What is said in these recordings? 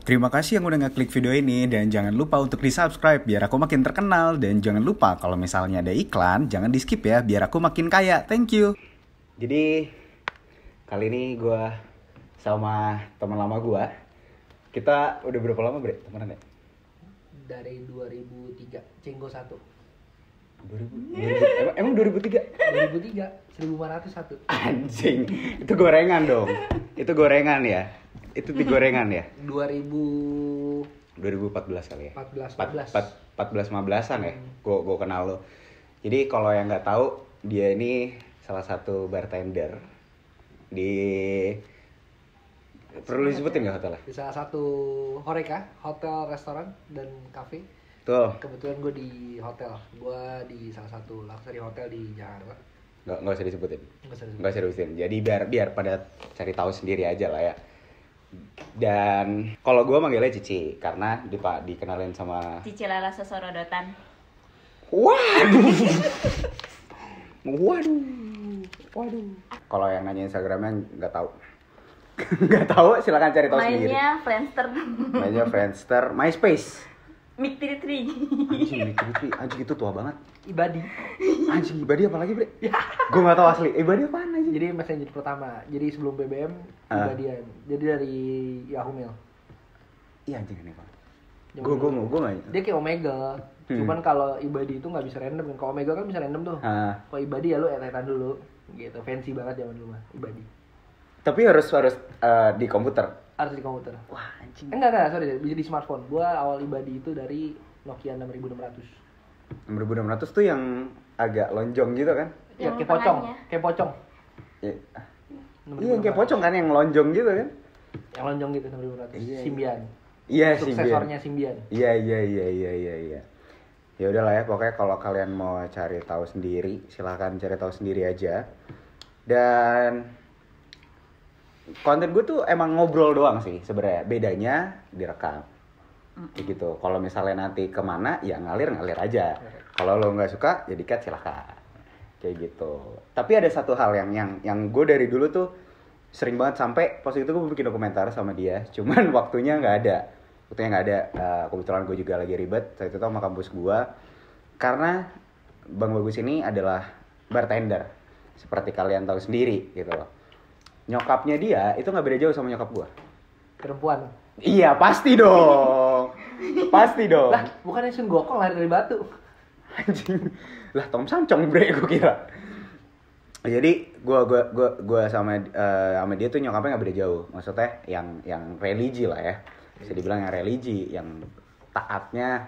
Terima kasih yang udah ngeklik video ini dan jangan lupa untuk di-subscribe biar aku makin terkenal dan jangan lupa kalau misalnya ada iklan jangan di-skip ya biar aku makin kaya. Thank you. Jadi kali ini gue sama teman lama gue. Kita udah berapa lama Bre temenan ya? Dari 2003, Cenggo 1. 2000, emang 2003? 2003, 1501. Anjing, itu gorengan dong. Itu gorengan ya? Itu di gorengan ya? 2014 kali ya? 14 14-15an ya? Gue kenal lo. Jadi kalau yang nggak tahu, dia ini salah satu bartender di... Perlu disebutin nggak hotelnya? di salah satu Horeca, hotel, restoran, dan cafe. Tuh, Kebetulan gue di hotel, gue di salah satu luxury hotel di Jakarta. nggak usah disebutin. Nggak usah Nggak usah disebutin. Jadi biar pada cari tahu sendiri aja lah ya. Dan kalau gue manggilnya Cici karena dikenalin sama Cici Lala Sosorodotan. Waduh. Kalau yang nanya Instagramnya nggak tahu. Nggak tahu, silakan cari tahu sendiri. Mainnya Friendster. Mainnya Friendster, MySpace. Mik Tri. Anjing itu tua banget. Ibadi. Anjing Ibadi apa lagi Bre? Gue nggak tahu asli. Ibadi apaan aja? Jadi messenger pertama. Jadi sebelum BBM, Ibadian. Jadi dari Yahoo Mail. Iya anjing ini banget. Gue nggak. Dia kayak Omega. Cuman kalau Ibadi itu nggak bisa random kan. Kalau Omega kan bisa random tuh. Kalau Ibadi ya lu etetan dulu. Gitu. Fancy banget zaman dulu mah. Ibadi. Tapi harus di komputer. Harus di komputer. Wah anjing. Enggak, sorry, bisa di smartphone. Gua awal Ibadi itu dari Nokia 6600. 6600 tuh yang agak lonjong gitu kan? Ya, Yang kayak pocong, tengahnya. kayak pocong. Iya, yang kayak pocong kan yang lonjong gitu kan? Yang lonjong gitu 6500. Iya. Symbian. Iya, Suksesornya Symbian. Iya. Ya udahlah ya, pokoknya kalau kalian mau cari tahu sendiri, silahkan cari tahu sendiri aja. Dan konten gue tuh emang ngobrol doang sih sebenarnya. Bedanya direkam. Kayak gitu. Kalau misalnya nanti kemana, ya ngalir aja. Kalau lo nggak suka, ya di-cut silahkan. Kayak gitu. Tapi ada satu hal yang gue dari dulu tuh sering banget sampai pas itu gue bikin dokumenter sama dia. Cuman waktunya nggak ada. Kebetulan gue juga lagi ribet saat itu sama kampus gue. Karena Bang Bagus ini adalah bartender. Seperti kalian tahu sendiri gitu loh. Nyokapnya dia itu nggak beda jauh sama nyokap gue. Perempuan. Iya pasti dong. Lah, bukannya Sun Gokong lari dari batu. Anjing. Lah Tom Sancong bre gue kira. Jadi gue sama dia tuh nyokapnya nggak beda jauh. Maksudnya yang religi lah ya. Bisa dibilang yang religi, yang taatnya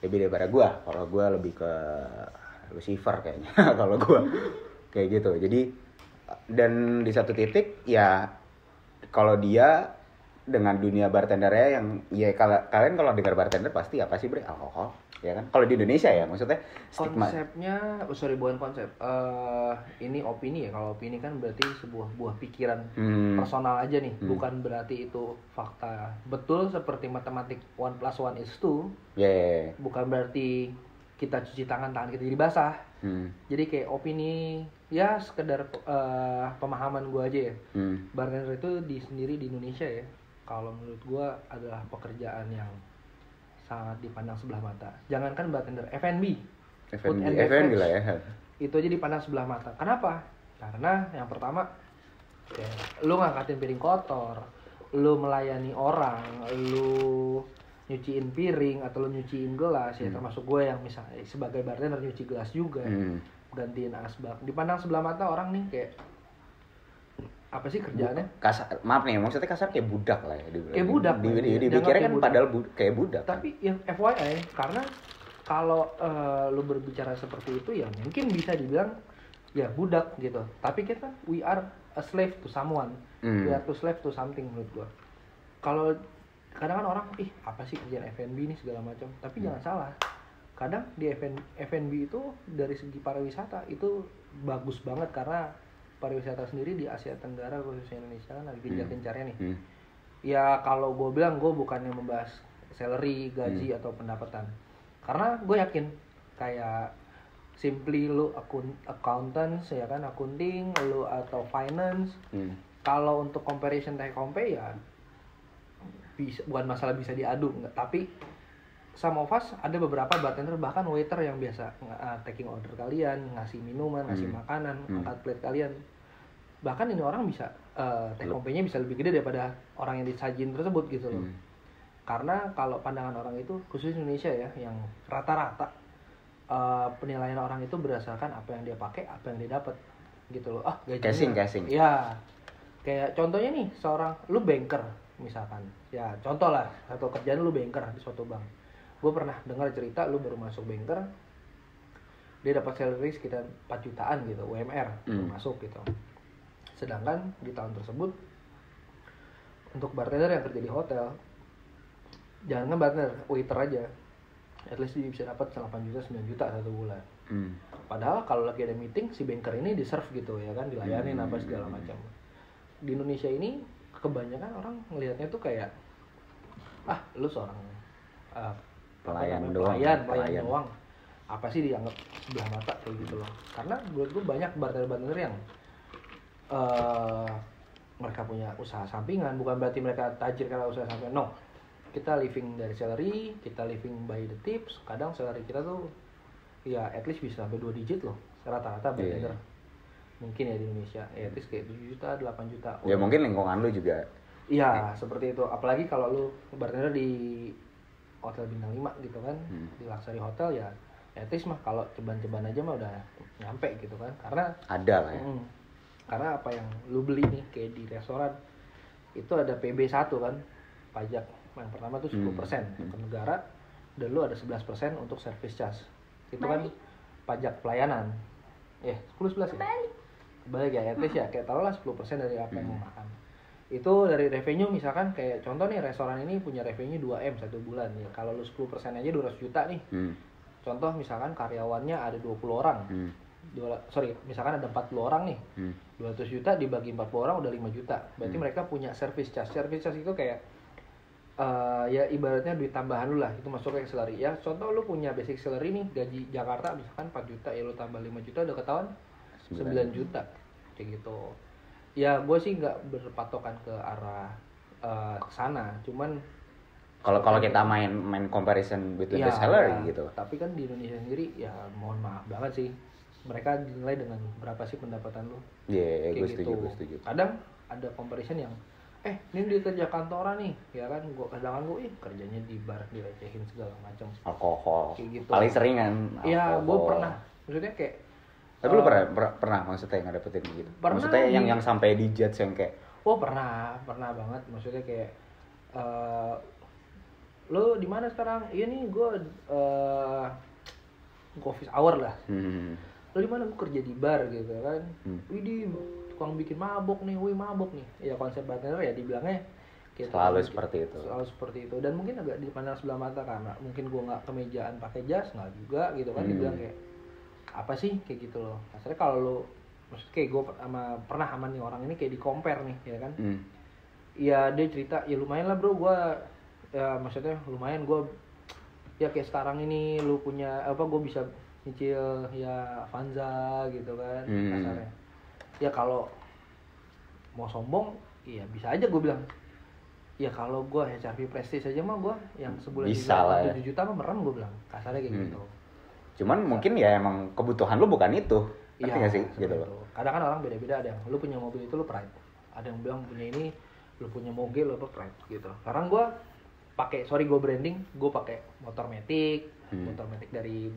lebih daripada gue. Kalau gue lebih ke Lucifer kayaknya. Kalau gue kayak gitu. Jadi dan di satu titik ya kalau dia dengan dunia bartendernya yang ya kalian kalau dengar bartender pasti apa sih bre, alkohol ya kan, kalau di Indonesia ya maksudnya stigma. Konsepnya bukan konsep, ini opini ya. Kalau opini kan berarti sebuah buah pikiran personal aja nih, bukan berarti itu fakta betul seperti matematik 1 + 1 is 2. Yeah. Bukan berarti kita cuci tangan kita jadi basah. Jadi kayak opini ya sekedar pemahaman gue aja ya. Bartender itu sendiri di Indonesia ya, kalau menurut gue adalah pekerjaan yang sangat dipandang sebelah mata. Jangankan bartender, F&B lah ya. Itu aja dipandang sebelah mata. Kenapa? Karena yang pertama, lu ngangkatin piring kotor, lu melayani orang, lu nyuciin piring atau lu nyuciin gelas ya, termasuk gue yang misalnya sebagai bartender nyuci gelas juga, gantiin asbak. Dipandang sebelah mata orang nih kayak apa sih kerjaannya? Kasar, maaf nih, maksudnya kasar kayak budak lah ya. Kayak budak. Dipikirnya kan padahal kayak budak. Tapi ya FYI, karena kalau lu berbicara seperti itu ya mungkin bisa dibilang ya budak gitu. Tapi kita we are a slave to someone. We are to slave to something menurut gua. Kalau kadang kan orang apa sih kerjaan F&B ini segala macam. Tapi jangan salah. Kadang di F&B itu dari segi pariwisata itu bagus banget, karena pariwisata sendiri di Asia Tenggara khususnya Indonesia kan lagi gencar-gencarnya nih. Ya kalau gue bilang gue bukannya membahas salary, gaji atau pendapatan, karena gue yakin kayak simply lu accountant ya kan, accounting lu atau finance, kalau untuk comparison take home pay ya bukan masalah bisa diadu enggak, tapi some of us ada beberapa bartender bahkan waiter yang biasa taking order kalian, ngasih minuman, ngasih makanan, angkat plate kalian. Bahkan ini orang bisa take home-nya bisa lebih gede daripada orang yang disajin tersebut gitu loh. Karena kalau pandangan orang itu khusus Indonesia ya, yang rata-rata penilaian orang itu berdasarkan apa yang dia pakai, apa yang dia dapat gitu loh. Gajinya Casing. ya kayak contohnya nih, seorang lu banker misalkan ya, contoh lah satu kerjaan lu banker di suatu bank. Gue pernah dengar cerita lu baru masuk banker, dia dapat salary sekitar 4 jutaan gitu UMR baru masuk gitu. Sedangkan di tahun tersebut untuk bartender yang kerja di hotel, jangan bartender, waiter aja, at least dia bisa dapat 8 juta 9 juta satu bulan. Padahal kalau lagi ada meeting, si banker ini di-serve gitu ya kan, dilayanin apa segala macam. Di Indonesia ini kebanyakan orang ngelihatnya tuh kayak lu seorang pelayan doang. Apa sih dianggap sebelah mata kayak gitu loh. Karena gue banyak bartender-bartender yang mereka punya usaha sampingan, bukan berarti mereka tajir karena usaha sampingan. No. Kita living dari salary, kita living by the tips. Kadang salary kita tuh ya at least bisa sampai 2 digit loh. Rata-rata bartender. Mungkin ya di Indonesia, ya at least kayak 7 juta, 8 juta. Ya mungkin lingkungan lu juga. Iya, seperti itu. Apalagi kalau lu bartender di hotel bintang 5 gitu kan, di luxury hotel ya at least mah kalau ceban-ceban aja mah udah nyampe gitu kan. Karena ada lah ya. Karena apa yang lu beli nih kayak di restoran itu ada PB1 kan, pajak yang pertama tuh 10% ke negara, dan lu ada 11% untuk service charge. Itu kan pajak pelayanan. 10-11 ya? Balik ya, at least ya kayak taruhlah 10% dari apa yang mau makan. Itu dari revenue misalkan kayak contoh nih, restoran ini punya revenue 2M satu bulan ya. Kalau lu 10% aja 200 juta nih. Contoh misalkan karyawannya ada 20 orang. Misalkan ada 40 orang nih. 200 juta dibagi 40 orang udah 5 juta. Berarti mereka punya service charge. Service charge itu kayak ya ibaratnya duit tambahan lu lah, itu masuk ke salary. Ya contoh lu punya basic salary nih, gaji Jakarta misalkan 4 juta, ya lu tambah 5 juta udah ketahuan 9 juta. Kayak gitu. Ya gue sih nggak berpatokan ke arah sana, cuman kalau kita main comparison between the salary gitu. Tapi kan di Indonesia sendiri ya mohon maaf banget sih, mereka dinilai dengan berapa sih pendapatan lu. Iya, gue gitu. setuju. Kadang ada comparison yang ini dia kerja kantoran nih, ya kan? Kadang gue kerjanya di bar, direcehin segala macam. Alkohol. Kayak gitu. Paling sering kan. Iya, gue pernah. Maksudnya kayak. Tapi lu pernah maksudnya ngedapetin gitu? Pernah. Maksudnya yang sampai di judge yang kayak. Oh pernah banget. Maksudnya kayak. Lo di mana sekarang? Iya nih, gue office hour lah. Lo di mana? Gue kerja di bar gitu kan. Widih, tukang bikin mabok nih, mabok nih. Ya konsep bartender ya dibilangnya kayak selalu seperti itu. Selalu seperti itu. Dan mungkin agak dipandang sebelah mata karena mungkin gue nggak kemejaan pakai jas, nggak juga gitu kan. Dibilang kayak apa sih kayak gitu loh. Asalnya kalau lo, maksudnya kayak gue pernah sama nih orang ini kayak di compare nih, ya kan. Ya dia cerita, ya lumayan lah bro, gue ya maksudnya lumayan gue ya kayak sekarang ini lu punya apa, gue bisa nyicil ya Avanza gitu kan kasarnya. Ya kalau mau sombong ya bisa aja gue bilang, ya kalau gue HRV Prestige aja mah gue yang sebulan bisa lah 7 juta mah merem, gue bilang kasarnya kayak gitu. Cuman mungkin ya emang kebutuhan lu bukan itu. Ngerti Iya, gak sih gitu loh. Kadang kan orang beda-beda, ada yang lu punya mobil itu lu pride, ada yang bilang punya ini lu punya moge lu apa pride gitu. Sekarang gue pakai, sorry gue branding, gue pakai motor Matic dari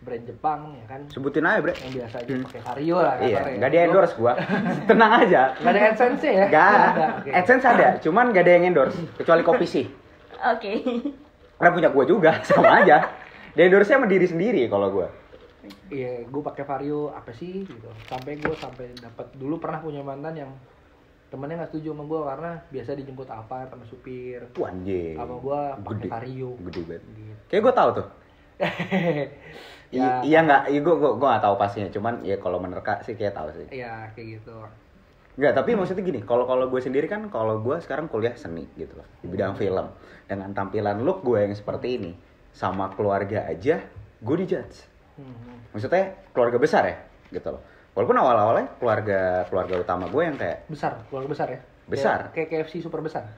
brand Jepang ya kan. Sebutin aja bre. Yang biasa aja pakai Vario lah. Iya, nggak di endorse gua. Tenang aja. Nggak ada AdSense ya? Nggak. AdSense ada, cuman nggak ada yang endorse kecuali kopi sih. Oke. Karena punya gua juga, sama aja. Di endorse sama diri sendiri kalau gua. Iya, gue pakai Vario apa sih gitu. Sampai dapat dulu pernah punya mantan yang temennya nggak setuju sama gue karena biasa dijemput Alphard sama supir. Anjing. Sama gue pakai Vario. Gede banget. Gitu. Kayak gua tahu tuh. Ya, iya nggak, gua nggak tahu pastinya, cuman ya kalau menerka sih kayak tahu sih. Iya kayak gitu. Nggak, tapi maksudnya gini, kalau gue sendiri kan, kalau gue sekarang kuliah seni gitu loh di bidang film, dengan tampilan look gue yang seperti ini, sama keluarga aja gue dijudge. Maksudnya keluarga besar ya gitu loh. Walaupun awal-awalnya keluarga utama gue yang kayak Besar, keluarga besar ya. Besar. Kayak KFC super besar.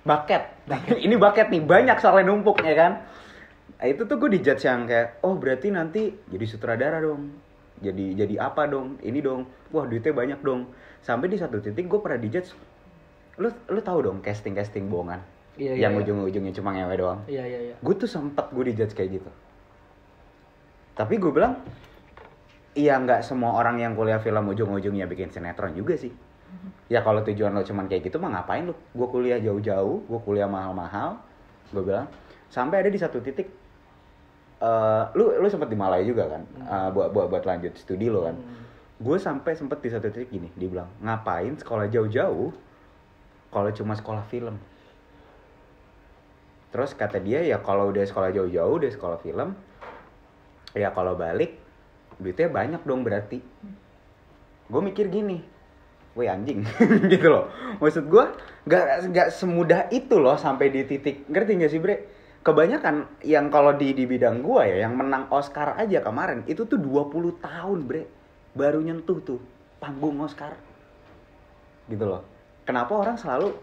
Bucket. Ini bucket nih, banyak soalnya numpuk ya kan. Nah, itu tuh gue dijudge yang kayak, oh berarti nanti jadi sutradara dong. Jadi apa dong? Ini dong. Wah, duitnya banyak dong. Sampai di satu titik gue pernah dijudge. Lu tahu dong casting bohongan. Iya, yang iya. ujung-ujungnya cuma ngewe doang. Iya. Gue tuh sempet gue dijudge kayak gitu. Tapi gue bilang, iya nggak semua orang yang kuliah film ujung-ujungnya bikin sinetron juga sih. Ya kalau tujuan lo cuman kayak gitu mah ngapain lo? Gue kuliah jauh-jauh, gue kuliah mahal-mahal. Gue bilang, sampai ada di satu titik, lu sempet di Malaya juga kan, buat lanjut studi lo kan. Gue sampai sempet di satu titik gini, dia bilang, ngapain sekolah jauh-jauh kalau cuma sekolah film? Terus kata dia, ya kalau udah sekolah jauh-jauh, udah sekolah film, ya kalau balik duitnya banyak dong berarti. Gue mikir gini, weh anjing gitu loh. Maksud gue nggak semudah itu loh sampai di titik, ngerti nggak sih bre? Kebanyakan yang kalau di bidang gue ya, yang menang Oscar aja kemarin itu tuh 20 tahun bre, baru nyentuh tuh panggung Oscar gitu loh. Kenapa orang selalu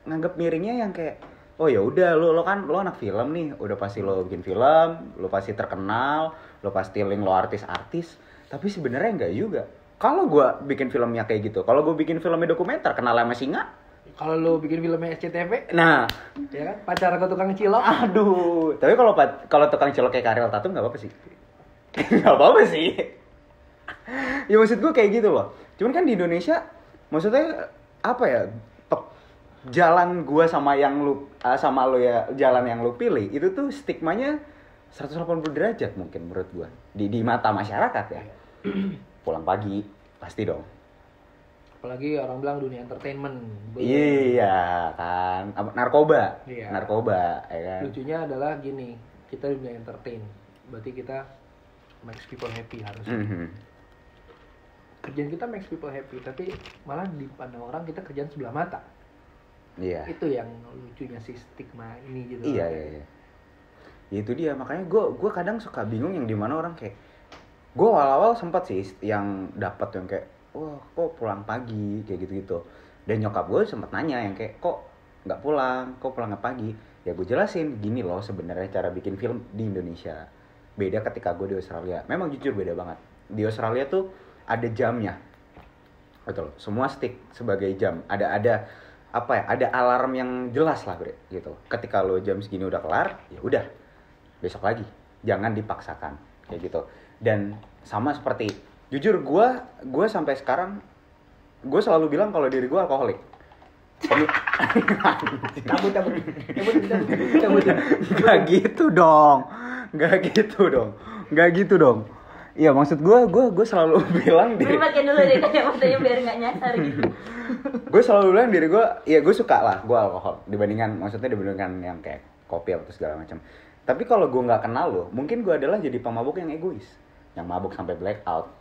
nganggap miringnya yang kayak, oh ya udah lo anak film nih, udah pasti lo bikin film, lo pasti terkenal, lo pasti link lo artis-artis. Tapi sebenarnya enggak juga. Kalau gue bikin filmnya kayak gitu, kalau gue bikin filmnya dokumenter, kenal sama singa. Kalau lo bikin filmnya SCTV, Nah, ya kan, pacar ke tukang cilok. aduh. Tapi kalau tukang cilok kayak Ariel Tatum nggak apa-apa sih. Nggak apa-apa sih. Ya maksud gue kayak gitu loh. Cuman kan di Indonesia, maksudnya apa ya? Jalan gue sama yang lu sama lo ya, jalan yang lu pilih itu tuh stigmanya 180 derajat mungkin menurut gue di mata masyarakat ya. Pulang pagi pasti dong. Apalagi orang bilang dunia entertainment. Iya kan, narkoba. Iya. Narkoba ya kan. Lucunya adalah gini, kita dunia entertain, berarti kita makes people happy harusnya. Mhm. Kerjaan kita makes people happy, tapi malah dipandang orang kita kerjaan sebelah mata. Iya. Itu yang lucunya si stigma ini gitu. Iya. Ya itu dia, makanya gue kadang suka bingung yang dimana orang kayak, gue awal-awal sempat sih yang dapat yang kayak, wah kok pulang pagi kayak gitu-gitu. Dan nyokap gue sempat nanya yang kayak, kok nggak pulang, kok pulangnya pagi? Ya gue jelasin, gini loh sebenarnya cara bikin film di Indonesia. Beda ketika gue di Australia. Memang jujur beda banget. Di Australia tuh ada jamnya, betul. Semua stick sebagai jam. Ada apa ya? Ada alarm yang jelas lah, bre, gitu. Ketika lo jam segini udah kelar, ya udah, besok lagi. Jangan dipaksakan, kayak gitu. Dan sama seperti, jujur gue sampai sekarang, gue selalu bilang kalau diri gue alkoholik. Cabut. Gak gitu dong. Iya, maksud gue selalu bilang Gue pakai dulu deh kacamatanya biar nggak nyasar gitu. Gue selalu bilang diri gue, ya gue suka lah gue alkohol dibandingkan yang kayak kopi atau segala macam. Tapi kalau gue nggak kenal lo, mungkin gue adalah jadi pemabuk yang egois, yang mabuk sampai blackout,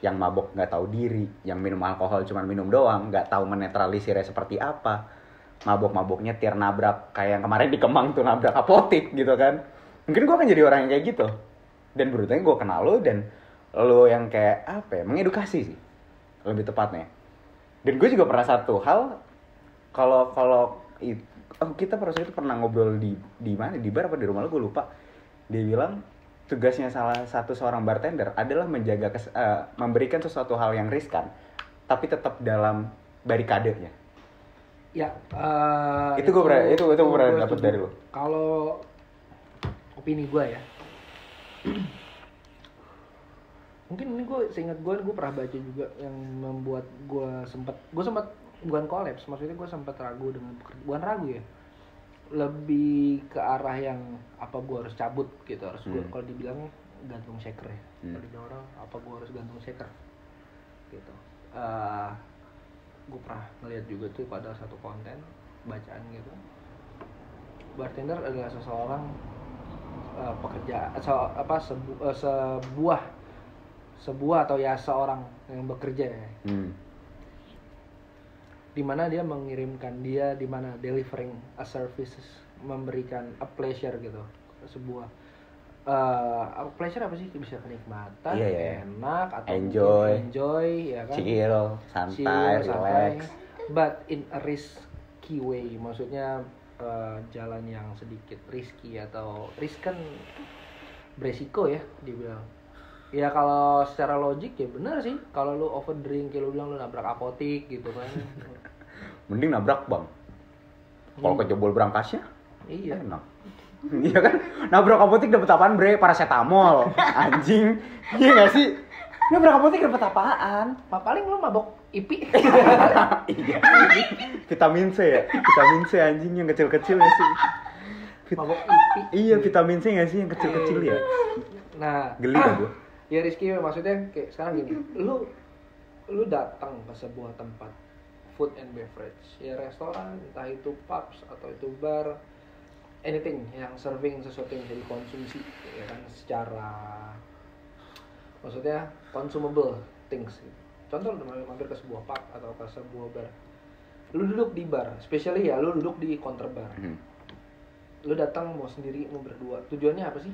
yang mabuk nggak tahu diri, yang minum alkohol cuma minum doang, nggak tahu menetralisirnya seperti apa, mabuk-mabuknya nyetir nabrak kayak yang kemarin di Kemang tuh, nabrak apotik gitu kan. Mungkin gue akan jadi orang yang kayak gitu. Dan beruntungnya gue kenal lo, dan lo yang kayak apa ya, mengedukasi sih lebih tepatnya. Dan gue juga pernah satu hal, kalau kita pernah ngobrol di mana, di bar apa di rumah lo, gue lupa. Dia bilang tugasnya salah satu seorang bartender adalah menjaga memberikan sesuatu hal yang riskan tapi tetap dalam barikadenya. Ya, Itu gue pernah dapat dari lo. Kalau opini gue ya, mungkin ini seingat gue pernah baca juga yang membuat gue sempat bukan kolaps, maksudnya gue sempat ragu dengan bukan ragu ya, lebih ke arah yang apa gue harus cabut gitu, harus gue kalau dibilang gantung shaker ya, kalau dibilang orang apa gue harus gantung shaker gitu. Gue pernah ngeliat juga tuh pada satu konten bacaan gitu, bartender adalah seseorang sebuah atau ya seorang yang bekerja ya, dimana dia mengirimkan, dia dimana delivering a services, memberikan a pleasure gitu, sebuah pleasure apa sih, bisa kenikmatan, enak atau enjoy ya kan, chill, santai, relax, but in a risky way, maksudnya jalan yang sedikit risky atau riskan beresiko ya dibilang. Ya kalau secara logik ya benar sih, kalau lu overdrink kayak lu bilang lu nabrak apotik gitu kan. Mending nabrak bank. Kalau kejebol berangkasnya Iya. enak. Iya kan? Nabrak apotik dapat apaan, Bre? Paracetamol. Anjing. Iya enggak sih? Nabrak apotik dapat apaan? Paling lu mabok IPI. Iya. Vitamin C ya? Vitamin C anjing yang kecil-kecil ya sih? Mabok IPI. Iya, vitamin C enggak sih yang kecil-kecil ya? Nah, Geli dah gua. ya Rizky, maksudnya kayak sekarang gini, lu datang ke sebuah tempat food and beverage, ya restoran, entah itu pubs atau itu bar, anything yang serving sesuatu yang bisa dikonsumsi, ya kan, secara maksudnya consumable things. Contoh lu mampir ke sebuah pub atau ke sebuah bar, lu duduk di bar, especially ya lu duduk di counter bar, lu datang mau sendiri mau berdua, tujuannya apa sih?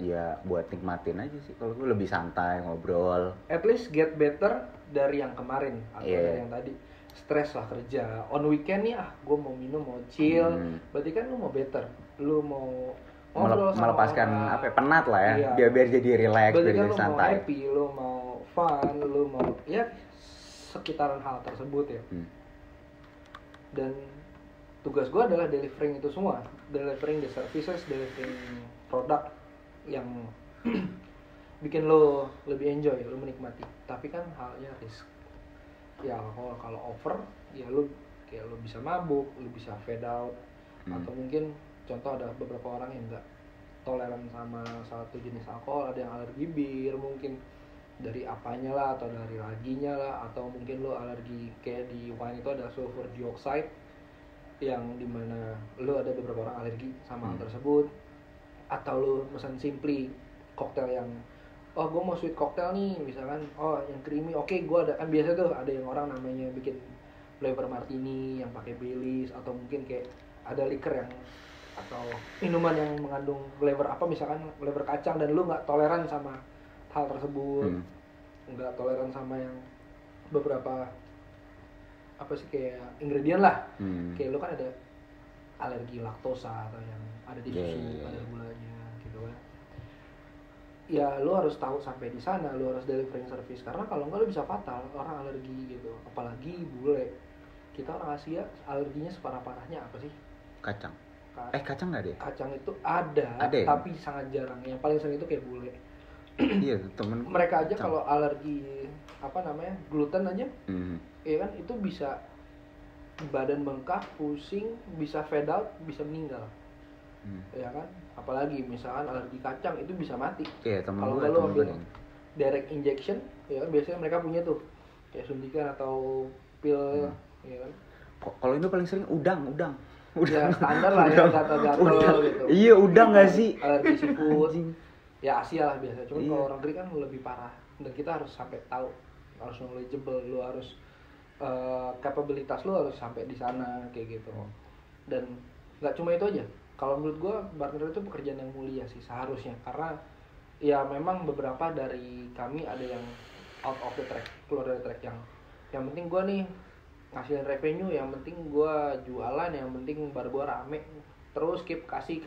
Ya buat nikmatin aja sih, kalau gue lebih santai ngobrol. At least get better dari yang kemarin atau dari yang tadi. Stres lah kerja, on weekend nih gue mau minum, mau chill, berarti kan lu mau better, lu mau melepaskan orang, apa ya, penat lah ya, iya. biar jadi relax, berarti biar kan jadi lu santai. mau happy, lu mau fun, lu mau ya sekitaran hal tersebut ya. Dan tugas gue adalah delivering itu semua, delivering the services, delivering produk yang bikin lo lebih enjoy, lo menikmati. Tapi kan halnya risk. Ya kalau over, ya lo kayak lo bisa mabuk, lo bisa fade out, atau mungkin contoh ada beberapa orang yang nggak toleran sama satu jenis alkohol, ada yang alergi bir mungkin dari apanya lah, atau dari laginya lah, atau mungkin lo alergi kayak di wine itu ada sulfur dioxide yang dimana lo ada beberapa orang alergi sama hal tersebut. Atau lu pesan simply koktail yang gue mau sweet cocktail nih misalkan, yang creamy, oke, gue ada kan biasa tuh ada yang orang namanya bikin flavor martini yang pakai Baileys, atau mungkin kayak ada liquor yang atau minuman yang mengandung flavor apa misalkan flavor kacang, dan lu nggak toleran sama hal tersebut, nggak toleran sama yang beberapa apa sih kayak ingredient lah, kayak lu kan ada alergi laktosa atau yang ada di susu, ada gulanya gitu kan. Ya lu harus tahu sampai di sana, lu harus delivering service, karena kalau enggak lu bisa fatal, orang alergi gitu, apalagi bule. Kita orang Asia alerginya separah-parahnya apa sih? Kacang. Kacang nggak deh? Kacang itu ada ya? Tapi sangat jarang. Yang paling sering itu kayak bule. Iya, temen mereka aja kalau alergi apa namanya gluten aja, ya kan itu bisa badan bengkak, pusing, bisa fade out, bisa meninggal. Ya kan, apalagi misalkan alergi kacang itu bisa mati. Kalau lo ambil direct injection, ya kan biasanya mereka punya tuh kayak suntikan atau pil, ya kan. Kalau itu paling sering udang. Ya standar lah ya, gatal-gatal gitu. Iya, udang nggak sih? Alergi seafood, ya Asia lah biasa. Cuma kalau orang Greek kan lebih parah, dan kita harus sampai tahu, harus knowledgeable, lu harus kapabilitas lu harus sampai di sana kayak gitu. Dan nggak cuma itu aja. Kalau menurut gue bartender itu pekerjaan yang mulia sih seharusnya, karena ya memang beberapa dari kami ada yang out of the track, keluar dari track, yang penting gue nih ngasilin revenue, yang penting gue jualan, yang penting bar gue rame, terus keep kasih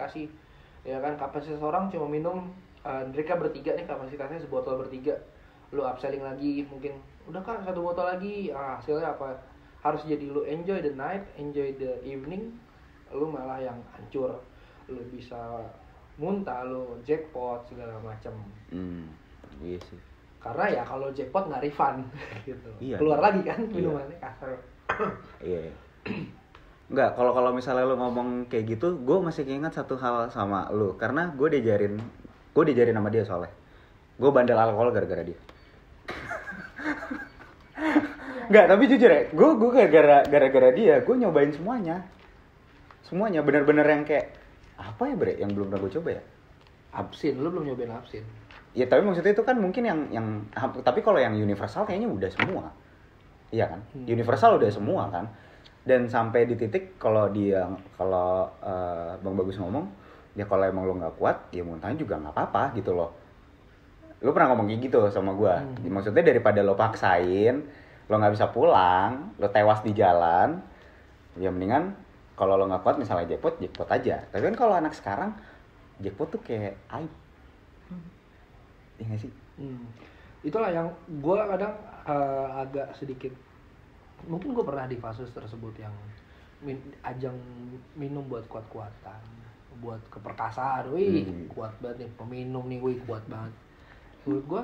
ya kan. Kapasitas orang cuma minum, mereka bertiga nih kapasitasnya sebotol bertiga, lu upselling lagi mungkin udah kan satu botol lagi, hasilnya apa? Harus jadi lu enjoy the night, enjoy the evening, lu malah yang hancur, lu bisa muntah, lu jackpot segala macam. Iya sih. Karena ya kalau jackpot nggak refund gitu. Iya, keluar lagi kan minumannya kasar. Iya. Enggak, kalau misalnya lu ngomong kayak gitu, gue masih ingat satu hal sama lu, karena gue diajarin sama dia soalnya. Gue bandel alkohol gara-gara dia. Enggak, tapi jujur ya, gue gara-gara dia, gue nyobain semuanya bener-bener yang kayak apa ya, Bre, yang belum pernah gue coba ya. Absin, lu belum nyobain absin? Ya tapi maksudnya itu kan mungkin yang tapi kalau yang universal kayaknya udah semua, iya kan? Universal udah semua kan. Dan sampai di titik kalau Bang Bagus ngomong, ya kalau emang lo nggak kuat, ya muntahnya juga nggak apa-apa gitu loh. Lo pernah ngomong kayak gitu sama gue. Maksudnya daripada lo paksain, lo nggak bisa pulang, lo tewas di jalan, Ya mendingan kalau lo nggak kuat misalnya jackpot aja. Tapi kan kalau anak sekarang jackpot tuh kayak aib. Iya nggak sih? Itulah yang gue kadang agak sedikit, mungkin gue pernah di fase tersebut yang ajang minum buat kuat-kuatan, buat keperkasaan, kuat banget nih peminum nih, kuat banget. Menurut gue,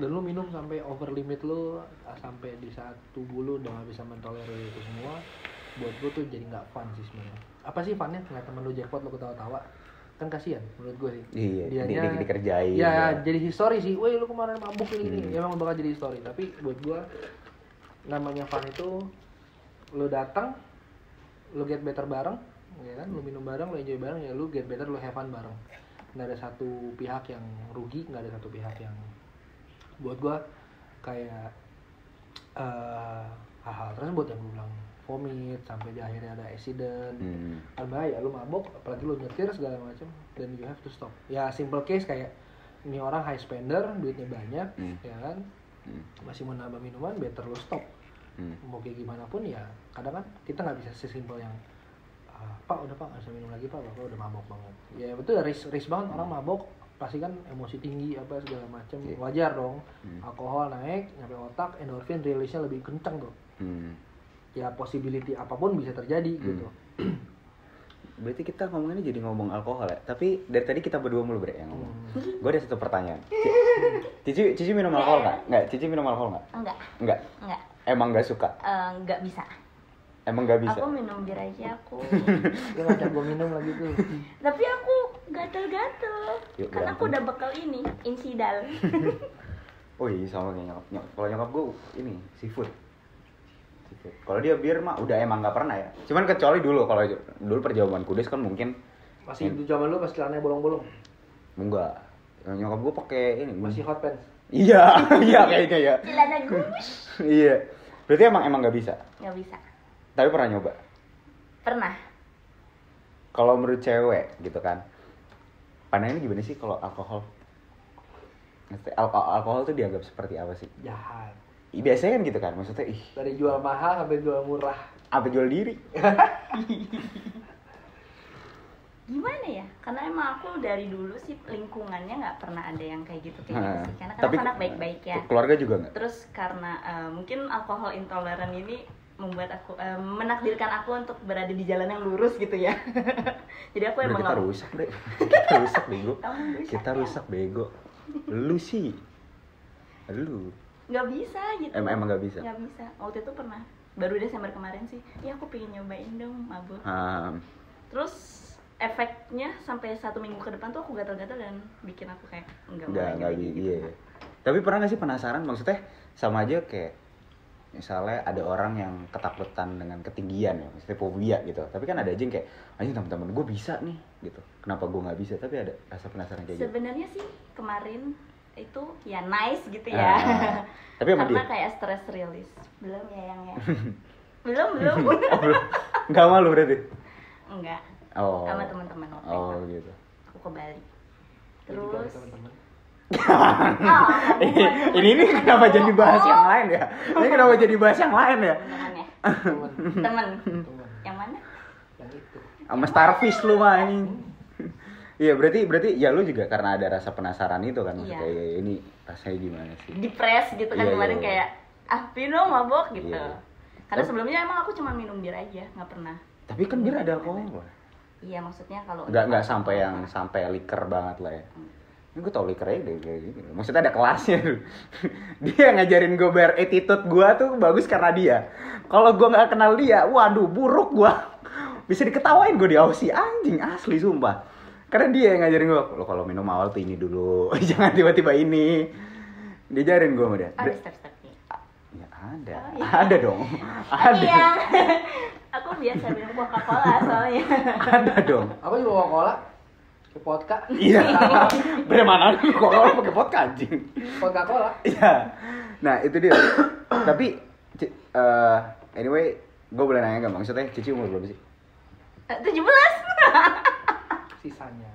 dan lu minum sampai over limit lu, sampai di saat tubuh lu udah gak bisa mentolerir itu semua, buat gue tuh jadi nggak fun sih sebenarnya. Apa sih funnya ngeliat temen lu jackpot lu ketawa-tawa? Kan kasihan menurut gue sih. Iya, dikerjain. Ya, jadi histori sih. Woi, lu kemarin mabuk ini. Emang bakal jadi histori. Tapi buat gue, namanya fun itu lu datang, lu get better bareng, ya kan? Lu minum bareng, lu enjoy bareng, ya lu get better, lu have fun bareng. Nggak ada satu pihak yang rugi, nggak ada satu pihak yang, buat gue kayak hal-hal tersebut yang gue bilang vomit sampai di akhirnya ada accident, kan bahaya. Lu mabok, apalagi lu nyetir segala macam, dan you have to stop. Ya simple case kayak ini orang high spender, duitnya banyak, ya kan, masih mau nambah minuman, better lu stop. Mau kayak gimana pun ya, kadang kan kita nggak bisa sesimpel yang Pak udah Pak nggak bisa minum lagi Pak, Bapak udah mabok banget. Ya betul, risk banget orang mabok, pasti kan emosi tinggi apa segala macam, wajar dong. Alkohol naik nyampe otak, endorfin rilisnya lebih kencang tuh. Ya possibility apapun bisa terjadi gitu. Berarti kita ngomonginnya jadi ngomong alkohol ya. Tapi dari tadi kita berdua mulu Bre yang ngomong. Gue ada satu pertanyaan. Cici minum alkohol nggak? Nggak. Cici minum alkohol nggak? Enggak. Emang nggak suka? Nggak bisa. Emang nggak bisa? Aku minum bir aja aku. Dia ngajak gue minum lagi tuh. Tapi aku gatel-gatel. Karena aku udah bekal ini, insidal. Oh iya sama kayak nyokap. Kalau nyokap gue ini seafood. Kalau dia bir mah udah emang nggak pernah ya. Cuman kecuali dulu, kalau dulu perjamuan Kudus kan mungkin masih di zaman lu pas celananya bolong-bolong. Enggak. Nyokap gue pakai ini. Masih hot pants. Iya kayaknya ya. Celana gus. Iya. Berarti emang nggak bisa. Nggak bisa. Tapi pernah nyoba. Pernah. Kalau menurut cewek gitu kan, pandangannya gimana sih kalau alkohol? Alkohol tuh dianggap seperti apa sih? Jahat. Biasanya kan gitu kan, maksudnya dari jual mahal sampai jual murah. Apa jual diri? Gimana ya? Karena emang aku dari dulu sih lingkungannya nggak pernah ada yang kayak gitu sih. Karena tapi, anak baik-baik ya. Keluarga juga nggak? Terus karena mungkin alkohol intoleran ini membuat aku menakdirkan aku untuk berada di jalan yang lurus gitu ya. Jadi aku emang kita rusak deh. Kita rusak bego. Kita rusak bego. Lu sih. Lu. Nggak bisa gitu. Emang nggak bisa. Nggak bisa. Waktu itu pernah. Baru Desember kemarin sih. Ya aku pengen nyobain dong mabuk. Terus efeknya sampai 1 minggu ke depan tuh aku gatal-gatal dan bikin aku kayak nggak gitu. Iya. Tapi pernah nggak sih penasaran? Maksudnya sama aja kayak misalnya ada orang yang ketakutan dengan ketinggian ya, misalnya fobia gitu. Tapi kan ada aja yang kayak, anjing teman-teman gue bisa nih gitu. Kenapa gue nggak bisa? Tapi ada rasa penasaran kayak gitu. Sebenarnya sih kemarin itu ya nice gitu ya. Tapi karena kayak stress release. Belum ya yang ya. belum. Nggak malu berarti? Enggak. Oh. Sama teman-teman waktu Oh itu. gitu. Aku ke Bali. Terus ini kenapa jadi bahas yang lain ya? Ini kenapa jadi bahas yang lain ya? Temen. Yang mana? Yang itu. Sama Starfish lu mah ini. Iya, berarti ya lu juga karena ada rasa penasaran itu kan, maksudnya kayak ini rasanya gimana sih? Depres gitu kan kemarin kayak dong mabok gitu. Iya. Karena sebelumnya emang aku cuma minum bir aja, nggak pernah. Tapi kan bir ada alkohol. Iya, maksudnya kalau nggak sampai liker banget lah ya. Ini gue tau likernya kayak gini. Maksudnya ada kelasnya tuh. Dia ngajarin gue biar attitude gue tuh bagus karena dia. Kalau gue nggak kenal dia, waduh buruk gue. Bisa diketawain gue di Aussie, anjing asli sumpah. Karena dia yang ngajarin gue, lo kalau minum awal tuh ini dulu, jangan tiba-tiba ini. Diajarin gue sama dia. Ada step-stepnya. Ya ada, Oh, iya. ada dong. Tapi yang aku biasa minum Coca-Cola soalnya. Ada dong. Aku juga Coca-Cola. Ke vodka. Iya. Bagaimana nih Coca-Cola pakai vodka anjing? Coca-Cola. Iya. Nah itu dia. Tapi anyway, gue boleh nanya nggak? Maksudnya Cici umur berapa sih? 17. Sisanya.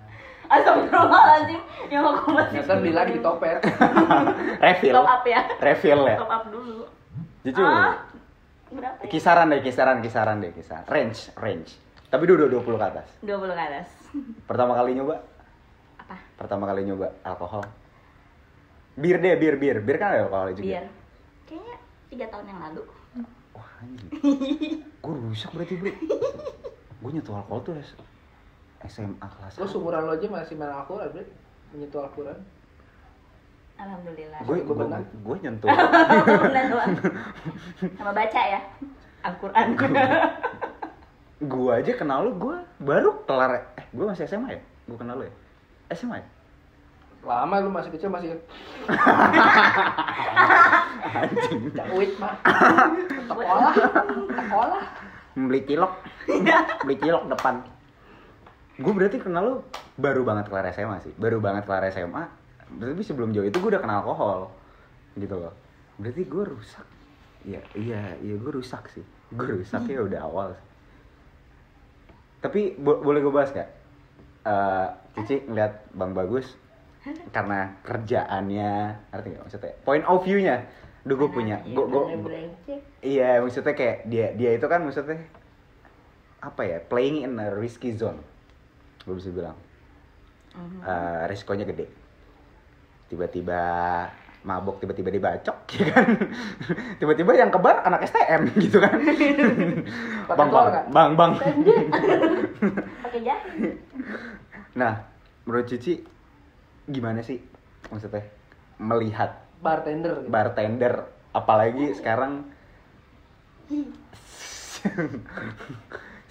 Astagfirullahaladzim. Yang aku masih. Nyata beli lagi di Topet. Refill. Top up ya. Refill ya. Top up dulu. Cici umur berapa? berapa ya? Kisaran deh. Range. Tapi dua 20 ke atas. 20 ke atas. Pertama kali nyoba? Apa? Pertama kali nyoba alkohol. Bir deh, bir kan ada alkohol juga. Bir. Kayaknya 3 tahun yang lalu. Wah, anjing. Gue rusak berarti, Bre. Gue nyentuh alkohol tuh SMA kelas 1. Lo seumuran lo aja masih main Al-Quran, Bre? Menyentuh Al-Quran? Alhamdulillah. Gue nyentuh. Alhamdulillah doang. Sama baca ya. Al-Quran. Gue aja kenal lu, gue baru kelar. Gue masih SMA ya? Gue kenal lu ya? SMA ya? Lama lu masih kecil masih Anjing. cakwit mah. Sekolah. Beli cilok depan. Gue berarti kenal lu baru banget kelar SMA sih. Berarti sebelum jauh itu gue udah kenal alkohol. Gitu loh. Berarti gue rusak. Iya gue rusak sih. Gue rusaknya udah awal sih. Tapi boleh gue bahas gak? Cici ngeliat Bang Bagus karena kerjaannya, ngerti gak maksudnya? Point of view-nya. Duh gue punya. Iya maksudnya kayak dia itu kan maksudnya apa ya? Playing in a risky zone. Gue bisa bilang. Risikonya gede. Tiba-tiba mabok, tiba-tiba dibacok, ya kan? Tiba-tiba yang kebar anak STM gitu kan? Bang. Pakai jahe. Nah, menurut Cici gimana sih maksudnya melihat bartender gitu. Apalagi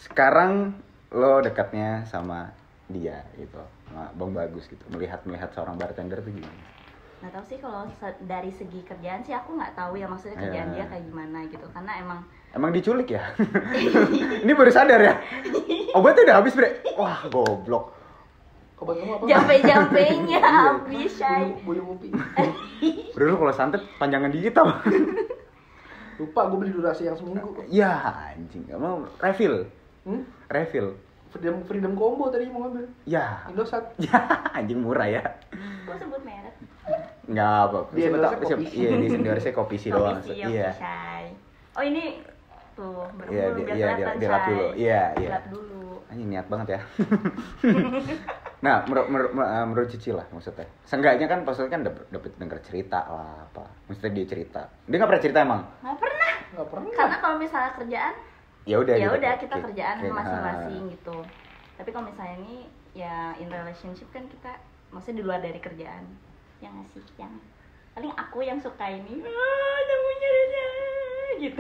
sekarang lo dekatnya sama dia gitu, sama Bang Bagus gitu. Melihat seorang bartender tuh gimana? Nggak tahu sih kalau dari segi kerjaan sih aku nggak tahu ya maksudnya kerjaan dia kayak gimana gitu, karena emang diculik ya. Ini baru sadar ya. Obatnya udah habis, Bre. Wah, goblok. Obat kamu apa? Jampe-jampenya habis, Shay. Buyung upi. Bro, lu kalau santet panjangan dikit apa? Lupa, gue beli durasi yang seminggu. Ya, anjing. Kamu refill. Refill. Freedom combo tadi mau ngambil. Ya. Indosat. Ya, anjing murah ya. Kok sebut merek? Enggak apa. Di Indonesia kopi sih doang. Iya. Oh, ini tuh baru kelihatan. Dilap dulu. Iya. Dilap dulu. Anjing niat banget ya. Nah, menurut Cici lah maksudnya. Seenggaknya kan maksudnya kan dapet denger cerita lah apa. Maksudnya dia cerita. Dia enggak pernah cerita emang? Nggak pernah. Karena kalau misalnya kerjaan ya udah kita kerjaan masing-masing gitu. Tapi kalau misalnya ini ya in relationship kan kita maksudnya di luar dari kerjaan. Yang ngasih yang paling aku yang suka ini jamunya gitu.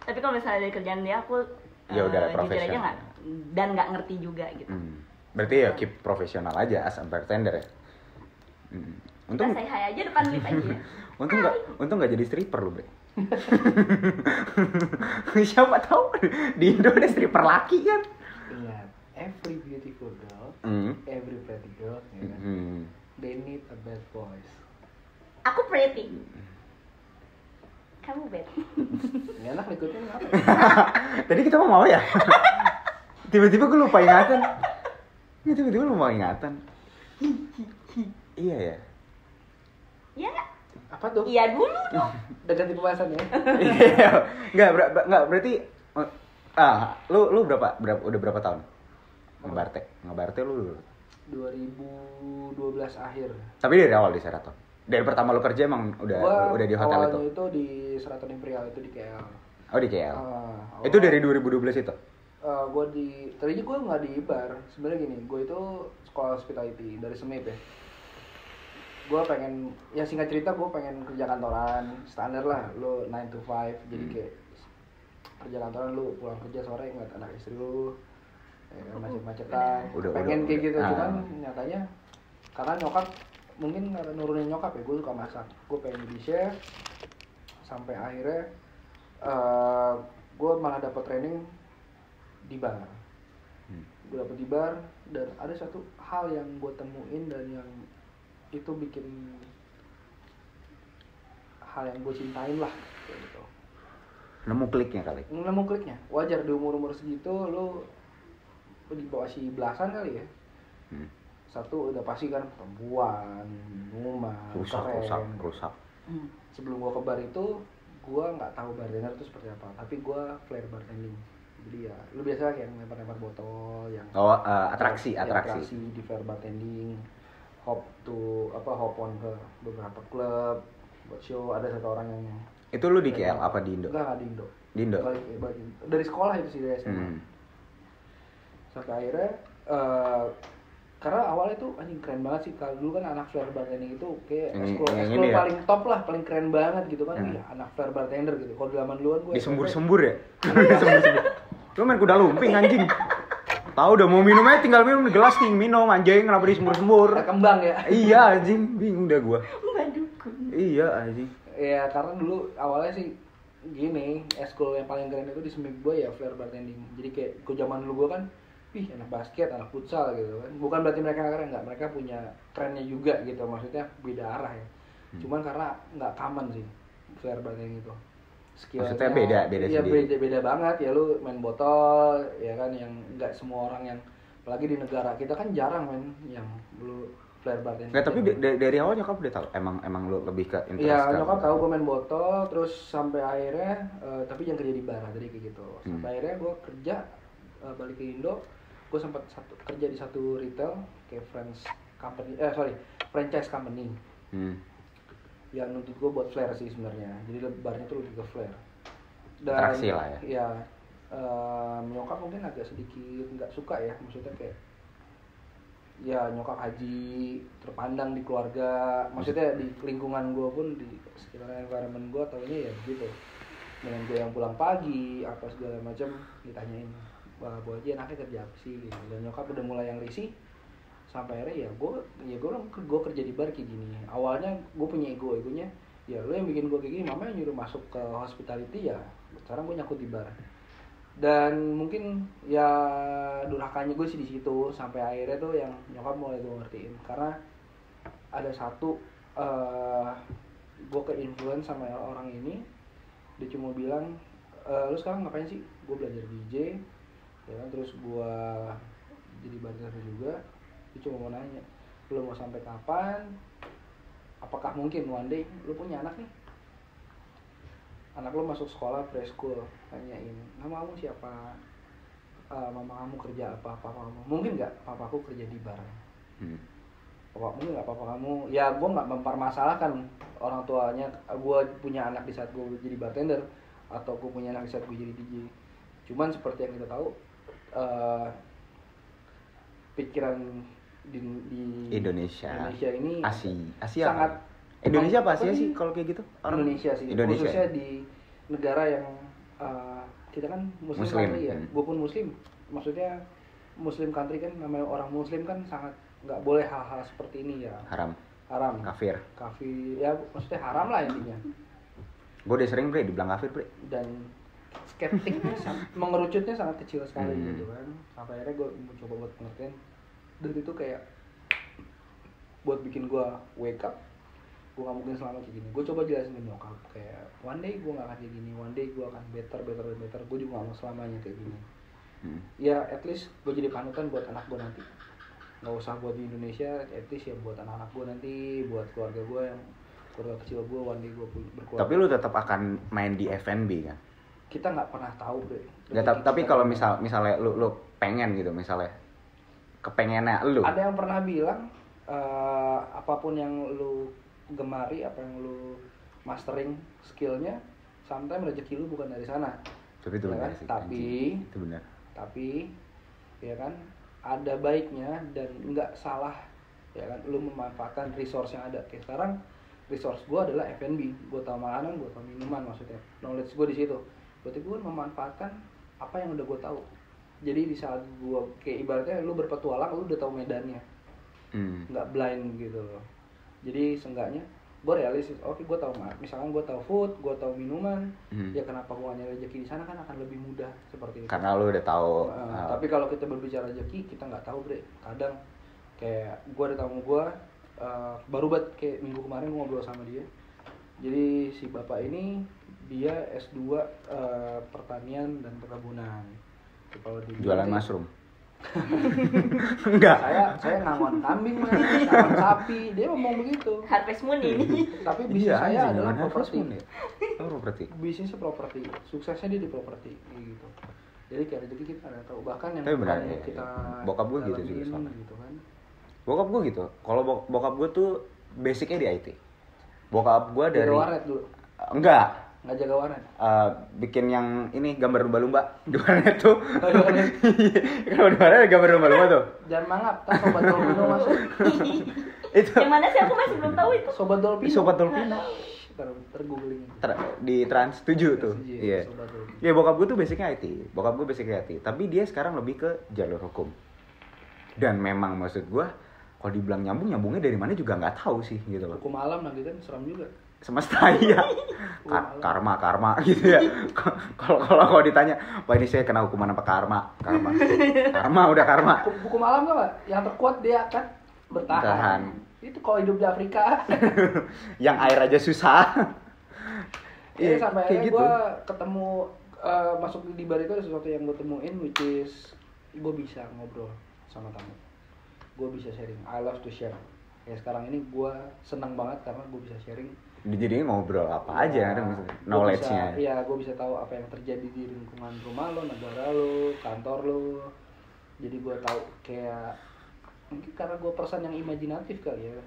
Tapi kalau misalnya dari kerjaan dia aku ya udah jujur aja nggak ngerti juga gitu. Berarti ya keep profesional aja as a bartender ya. Untung saya hai aja depan lift aja. Untung nggak jadi stripper lu, Bre. Siapa tahu di Indo ada stripper laki kan? Ingat, every beautiful girl, every pretty girl, ya kan? They need a bad voice. Aku pretty. Kamu bad. Ini anak ikutnya kenapa? Tadi kita mau ya? Tiba-tiba gue lupa ingatan. Iya ya. Iya nggak? Apa tuh? Iya dulu tuh. Udah ganti pembahasan ya? Nggak berarti lu udah berapa tahun ngebarte lu 2012 akhir. Tapi dari awal di Sheraton. Dari pertama lu kerja emang udah di hotel itu. Awalnya itu di Sheraton Imperial itu di KL. Oh di KL. Itu dari 2012 itu. Tadinya gue nggak di bar. Sebenarnya gini, gue itu sekolah hospitality dari SMIP ya. Gue pengen, ya singkat cerita gue pengen kerja kantoran standar lah, lo 9 to 5, jadi kayak kerja kantoran, lu pulang kerja sore ngeliat anak istri lu macet-macetan, pengen kayak gitu. Cuman nyatanya karena nyokap, mungkin karena nurunin nyokap ya, gue suka masak, gue pengen jadi chef sampai akhirnya gue malah dapet training di bar. Gue dapet di bar dan ada satu hal yang gue temuin dan yang itu bikin hal yang gue cintain lah gitu. Nemu kliknya kali. Nemu kliknya. Wajar di umur segitu lo di bawah si belasan kali ya. Satu udah pasti kan perempuan, minuman, rusak. Sebelum gue ke bar itu gue nggak tahu bartender itu seperti apa, tapi gue flair bartending. Jadi ya lu biasa kayak lempar-lempar botol yang atraksi di flair bartending, hop on ke beberapa klub buat show. Ada satu orang yang itu lu di KL apa di Indo? Enggak, di Indo. Di Indo. Balik dari sekolah itu sih, dari SMA. Sampai akhirnya karena awalnya tuh anjing keren banget sih. Kalau dulu kan anak flair bartending itu kayak ekskul paling top lah, paling keren banget gitu kan. Iya, anak flair bartender gitu. Kalau zaman duluan gue disembur-sembur ya. Disembur-sembur. Lu main kuda lumping anjing. Tahu udah mau minum aja tinggal minum di gelas nih, minum anjing kenapa disembur-sembur. Kembang ya. Iya anjing, bingung dah gua. Mbak Dukun. Iya anjing. Ya karena dulu awalnya sih gini, eskul yang paling keren itu di SMIP gue ya flair bartending. Jadi kayak ke zaman dulu gue kan, anak basket, anak futsal gitu kan. Bukan berarti mereka keren, enggak, mereka punya trennya juga gitu. Maksudnya beda arah ya. Cuman karena nggak common sih flair bartending itu. Skillnya, maksudnya beda ya, sendiri. beda banget ya. Lu main botol ya kan, yang nggak semua orang yang, apalagi di negara kita kan jarang main yang lu flair bartending. Nggak, tapi dari awal nyokap udah tahu emang lu lebih ke interest. Iya, nyokap tahu gue main botol, terus sampai akhirnya tapi yang kerja di bar tadi kayak gitu. Sampai akhirnya gue kerja balik ke Indo, gue sempat kerja di satu retail kayak franchise company. Yang nuntut gue buat flair sih sebenarnya. Jadi barnya tuh lebih ke flair. Dan atraksi lah ya. Iya, nyokap mungkin agak sedikit nggak suka ya, maksudnya kayak ya nyokap haji terpandang di keluarga, maksudnya di lingkungan gue pun, di sekitar environment gue taunya ya begitu. Dengan gue yang pulang pagi apa segala macam ditanyain, Bu Haji anaknya kerja apa sih gitu. Dan nyokap udah mulai yang risih. Sampai akhirnya ya gue kerja di bar kayak gini. Awalnya gue punya egonya ya lo yang bikin gue kayak gini, mama yang nyuruh masuk ke hospitality, ya sekarang gue nyangkut di bar. Dan mungkin ya durhakanya gue sih di situ. Sampai akhirnya tuh yang nyokap mulai gue ngertiin, karena ada satu gue ke influence sama orang ini. Dia cuma bilang, lu sekarang ngapain sih? Gue belajar DJ ya kan, terus gue jadi bartender juga. Dia cuma mau nanya, lu mau sampai kapan? Apakah mungkin one day lu punya anak nih, anak lu masuk sekolah preschool, tanyain nama kamu siapa, mama kamu kerja apa kamu, mungkin nggak papaku kerja di bar, mungkin nggak papa kamu, ya gue nggak mempermasalahkan orang tuanya gue punya anak di saat gue jadi bartender atau gue punya anak di saat gue jadi DJ. Cuman seperti yang kita tahu, pikiran di Indonesia ini Asia sangat Indonesia apa Asia sih kalau kayak gitu? Indonesia sih, khususnya di negara yang kita kan muslim country ya. Gue pun muslim, maksudnya muslim country kan, namanya orang muslim kan sangat nggak boleh hal-hal seperti ini ya. Haram, kafir ya, maksudnya haram lah intinya. Gue udah sering dibilang kafir dan skeptiknya mengerucutnya sangat kecil sekali gitu kan. Sampai akhirnya gue mencoba buat pengertian, dan itu kayak buat bikin gue wake up. Gue gak mungkin selama kayak gini. Gue coba jelasin ke nyokap kayak one day gue gak akan kayak gini, one day gue akan better. Gue juga gak mau selamanya kayak gini. Ya at least gue jadi panutan buat anak gue nanti. Gak usah buat di Indonesia, at least ya buat anak-anak gue nanti, buat keluarga gue yang keluarga kecil gue, one day gue berkeluarga. Tapi lu tetap akan main di F&B kan? Kita nggak pernah tahu deh. Tapi kalau misalnya lu pengen gitu, misalnya kepengennya lu. Ada yang pernah bilang apapun yang lu gemari, apa yang lu mastering skillnya, sometimes rezeki lu bukan dari sana. Tapi itu ya benar kan? sih. Itu benar. Tapi ya kan ada baiknya dan nggak salah ya kan lu memanfaatkan resource yang ada. Kayak sekarang resource gue adalah F&B, gue tahu makanan, gue tahu minuman, maksudnya knowledge gue di situ. Berarti gue memanfaatkan apa yang udah gue tahu. Jadi di saat gue kayak ibaratnya lu berpetualang, lu udah tahu medannya, nggak blind gitu loh. Jadi seenggaknya gue realistis, oke, gue tahu, misalkan gue tahu food, gue tahu minuman, ya kenapa gue nyari rezeki di sana, kan akan lebih mudah seperti itu. Karena lu udah tahu. Tapi kalau kita berbicara rezeki, kita nggak tahu, bre. Kadang kayak gue ada tamu gue, baru banget kayak minggu kemarin gue ngobrol sama dia. Jadi si bapak ini dia S2 pertanian dan perkebunan. Kalau jualan mushroom. Enggak. Saya ngangon kambing, Mas, ngangon sapi, dia ngomong begitu. Harvest Moon ini. Tapi bisnis saya anjing, adalah jangan properti. harus properti. Bisnisnya properti, suksesnya dia di properti gitu. Jadi kayak rezeki kita nggak tahu, bahkan yang Tapi benar, bukan ya, kita bokap gue gitu juga dalamin soalnya. gitu kan. Bokap gue gitu. Kalau bokap gue tuh basicnya di IT. Bokap gue dari Jaga warnet dulu, enggak nggak jaga warnet. bikin yang ini gambar lumba-lumba di warnet tuh. Oh, di warnet. Kalau di warnet ada gambar lumba-lumba tuh. Jangan mangap, tak sobat Dolpino masuk. Itu Yang mana sih, aku masih belum tahu itu. Sobat Dolpino. Sobat Dolpino. Ntar googling. Di Trans 7 tuh. Iya, Iya. Sobat Dolpino. Ya bokap gue tuh basicnya IT. Bokap gue basicnya IT. Tapi dia sekarang lebih ke jalur hukum. Dan memang maksud gue, kalau dibilang nyambungnya dari mana juga nggak tahu sih gitu loh. Hukum alam lagi kan seram juga. Semesta iya. Karma gitu ya. Kalau ditanya, "Wah, ini saya kena hukuman apa karma?" Karma udah karma. Hukum alam tuh nggak? Yang terkuat dia kan bertahan. Bertahan. Itu kalau hidup di Afrika. Yang air aja susah. Iya, sampai kayak akhirnya gitu. gue ketemu masuk di bar itu ada sesuatu yang gue temuin, which is gue bisa ngobrol sama tamu, gue bisa sharing. I love to share. Ya sekarang ini gue senang banget karena gue bisa sharing. Jadinya ngobrol apa aja ada maksudnya, knowledge-nya. Iya, gue bisa tahu apa yang terjadi di lingkungan rumah lo, negara lo, kantor lo. Jadi gue tahu kayak mungkin karena gue person yang imajinatif kali ya,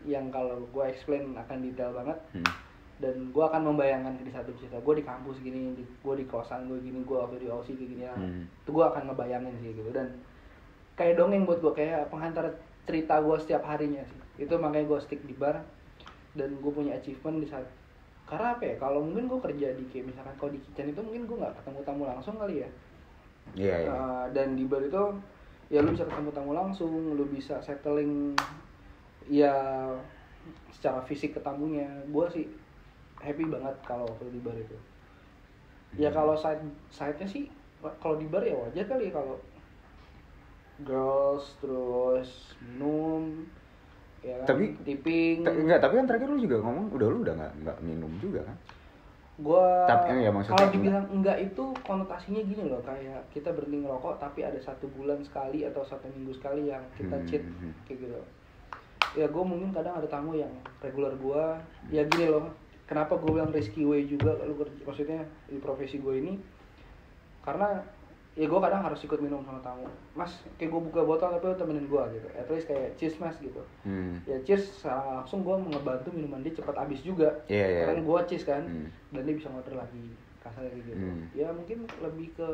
yang kalau gue explain akan detail banget. Dan gue akan membayangkan di satu cerita gue di kampus gini, gue di kosan gue gini, gue waktu di Aussie kayak gini ya. Itu gue akan ngebayangin sih gitu. Dan kayak dongeng buat gue, kayak penghantar cerita gue setiap harinya sih. Itu makanya gue stick di bar. Dan gue punya achievement di saat, karena apa ya, kalau mungkin gue kerja di kayak misalkan kalau di kitchen itu mungkin gue nggak ketemu tamu langsung kali ya. Iya. Dan di bar itu ya lu bisa ketemu tamu langsung, lu bisa settling ya secara fisik ke tamunya. Gue sih happy banget kalau waktu di bar itu. Ya kalau side-nya sih kalau di bar ya wajar kali ya, kalau girls terus minum ya kan, Tapi tipping. Tapi kan terakhir lu juga ngomong lu udah nggak minum juga kan? Gua Tapi ya maksudnya kalau dibilang enggak itu konotasinya gini loh, kayak kita berhenti ngerokok tapi ada 1 bulan sekali atau 1 minggu sekali yang kita cheat kayak gitu. Ya gue mungkin kadang ada tamu yang regular gue, ya gini loh, kenapa gue bilang risky way juga lu maksudnya di profesi gue ini, karena ya gue kadang harus ikut minum sama tamu. Mas, kayak gue buka botol tapi lu temenin gue gitu, at least kayak cheers mas gitu. Ya cheers secara langsung gue ngebantu minuman dia cepat habis juga. Karena gue cheers kan, dan dia bisa ngorder lagi, kasarnya gitu. Ya mungkin lebih ke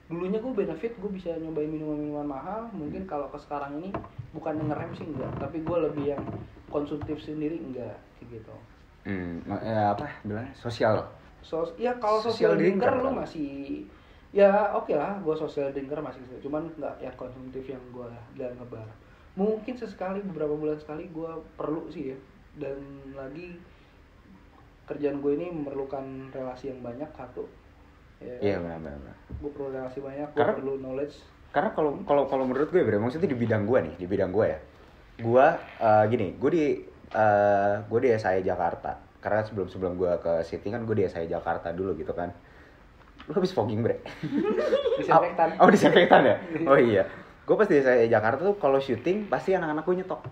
dulunya gue benefit, gue bisa nyobain minuman-minuman mahal. Mungkin kalau ke sekarang ini bukan ngerem sih enggak, tapi gue lebih yang konsumtif sendiri enggak kayak gitu. Apa bilangnya sosial. Ya kalau social drinker lu masih ya oke lah, gue social drinker masih gitu. Cuman nggak yang konsumtif yang gue dalam ngebar. Mungkin sesekali, beberapa bulan sekali gue perlu sih ya. Dan lagi kerjaan gue ini memerlukan relasi yang banyak satu. Iya benar. Gue perlu relasi banyak, gue perlu knowledge. Karena kalau menurut gue maksudnya di bidang gue ya. Gue gini, gue di SI Jakarta. Karena sebelum gue ke City kan gue di SI Jakarta dulu gitu kan. Lu habis fogging bre? Disinfektan. Oh disinfektan ya? Oh iya. Gue pas di SI Jakarta tuh kalau syuting pasti anak-anak gue nyetok.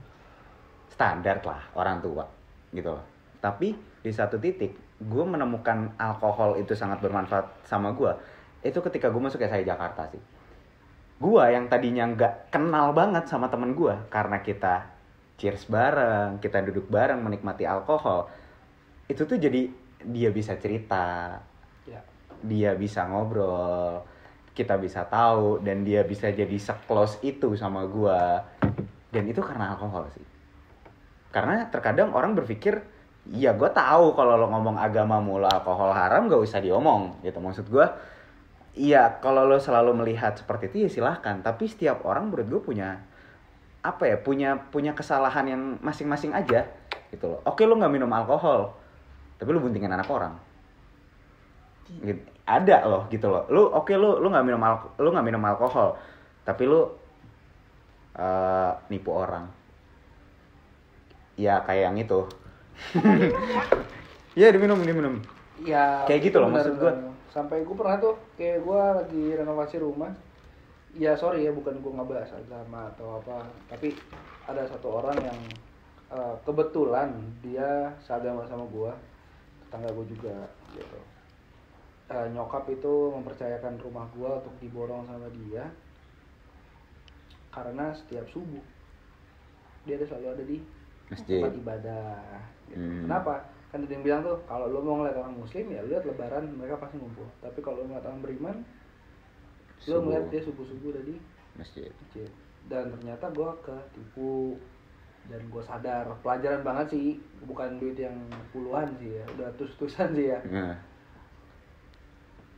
Standar lah orang tua gitu loh. Tapi di satu titik gue menemukan alkohol itu sangat bermanfaat sama gue. Itu ketika gue masuk SI Jakarta sih. Gue yang tadinya nggak kenal banget sama temen gue, karena kita cheers bareng, kita duduk bareng menikmati alkohol, itu tuh jadi dia bisa cerita, dia bisa ngobrol, kita bisa tahu, dan dia bisa jadi se-close itu sama gue. Dan itu karena alkohol sih. Karena terkadang orang berpikir, ya gue tahu kalau lo ngomong agama mulu alkohol haram gak usah diomong gitu. Maksud gue, iya kalau lo selalu melihat seperti itu ya silahkan. Tapi setiap orang menurut gue punya punya kesalahan yang masing-masing aja gitu loh. Oke lo nggak minum alkohol, tapi lo buntingin anak orang. Gitu. Ada loh gitu loh. Lu nggak minum alkohol, tapi lu nipu orang. Ya kayak yang itu. Iya diminum. Ya kayak gitu loh maksud gue. Sampai gue pernah tuh, kayak gue lagi renovasi rumah, ya sorry ya, bukan gue ngebahas agama atau apa, tapi ada satu orang yang kebetulan dia seagama sama gue, tetangga gue juga gitu. Nyokap itu mempercayakan rumah gue untuk diborong sama dia karena setiap subuh dia selalu ada di tempat ibadah gitu. Kenapa? Kan ada yang bilang tuh kalau lo mau ngeliat orang muslim ya lihat lebaran mereka pasti ngumpul, tapi kalau lo ngeliat orang beriman lo ngeliat dia subuh-subuh ada di masjid. Dan ternyata gue ketipu dan gue sadar, pelajaran banget sih, bukan duit yang puluhan sih ya, udah tus-tusan sih ya.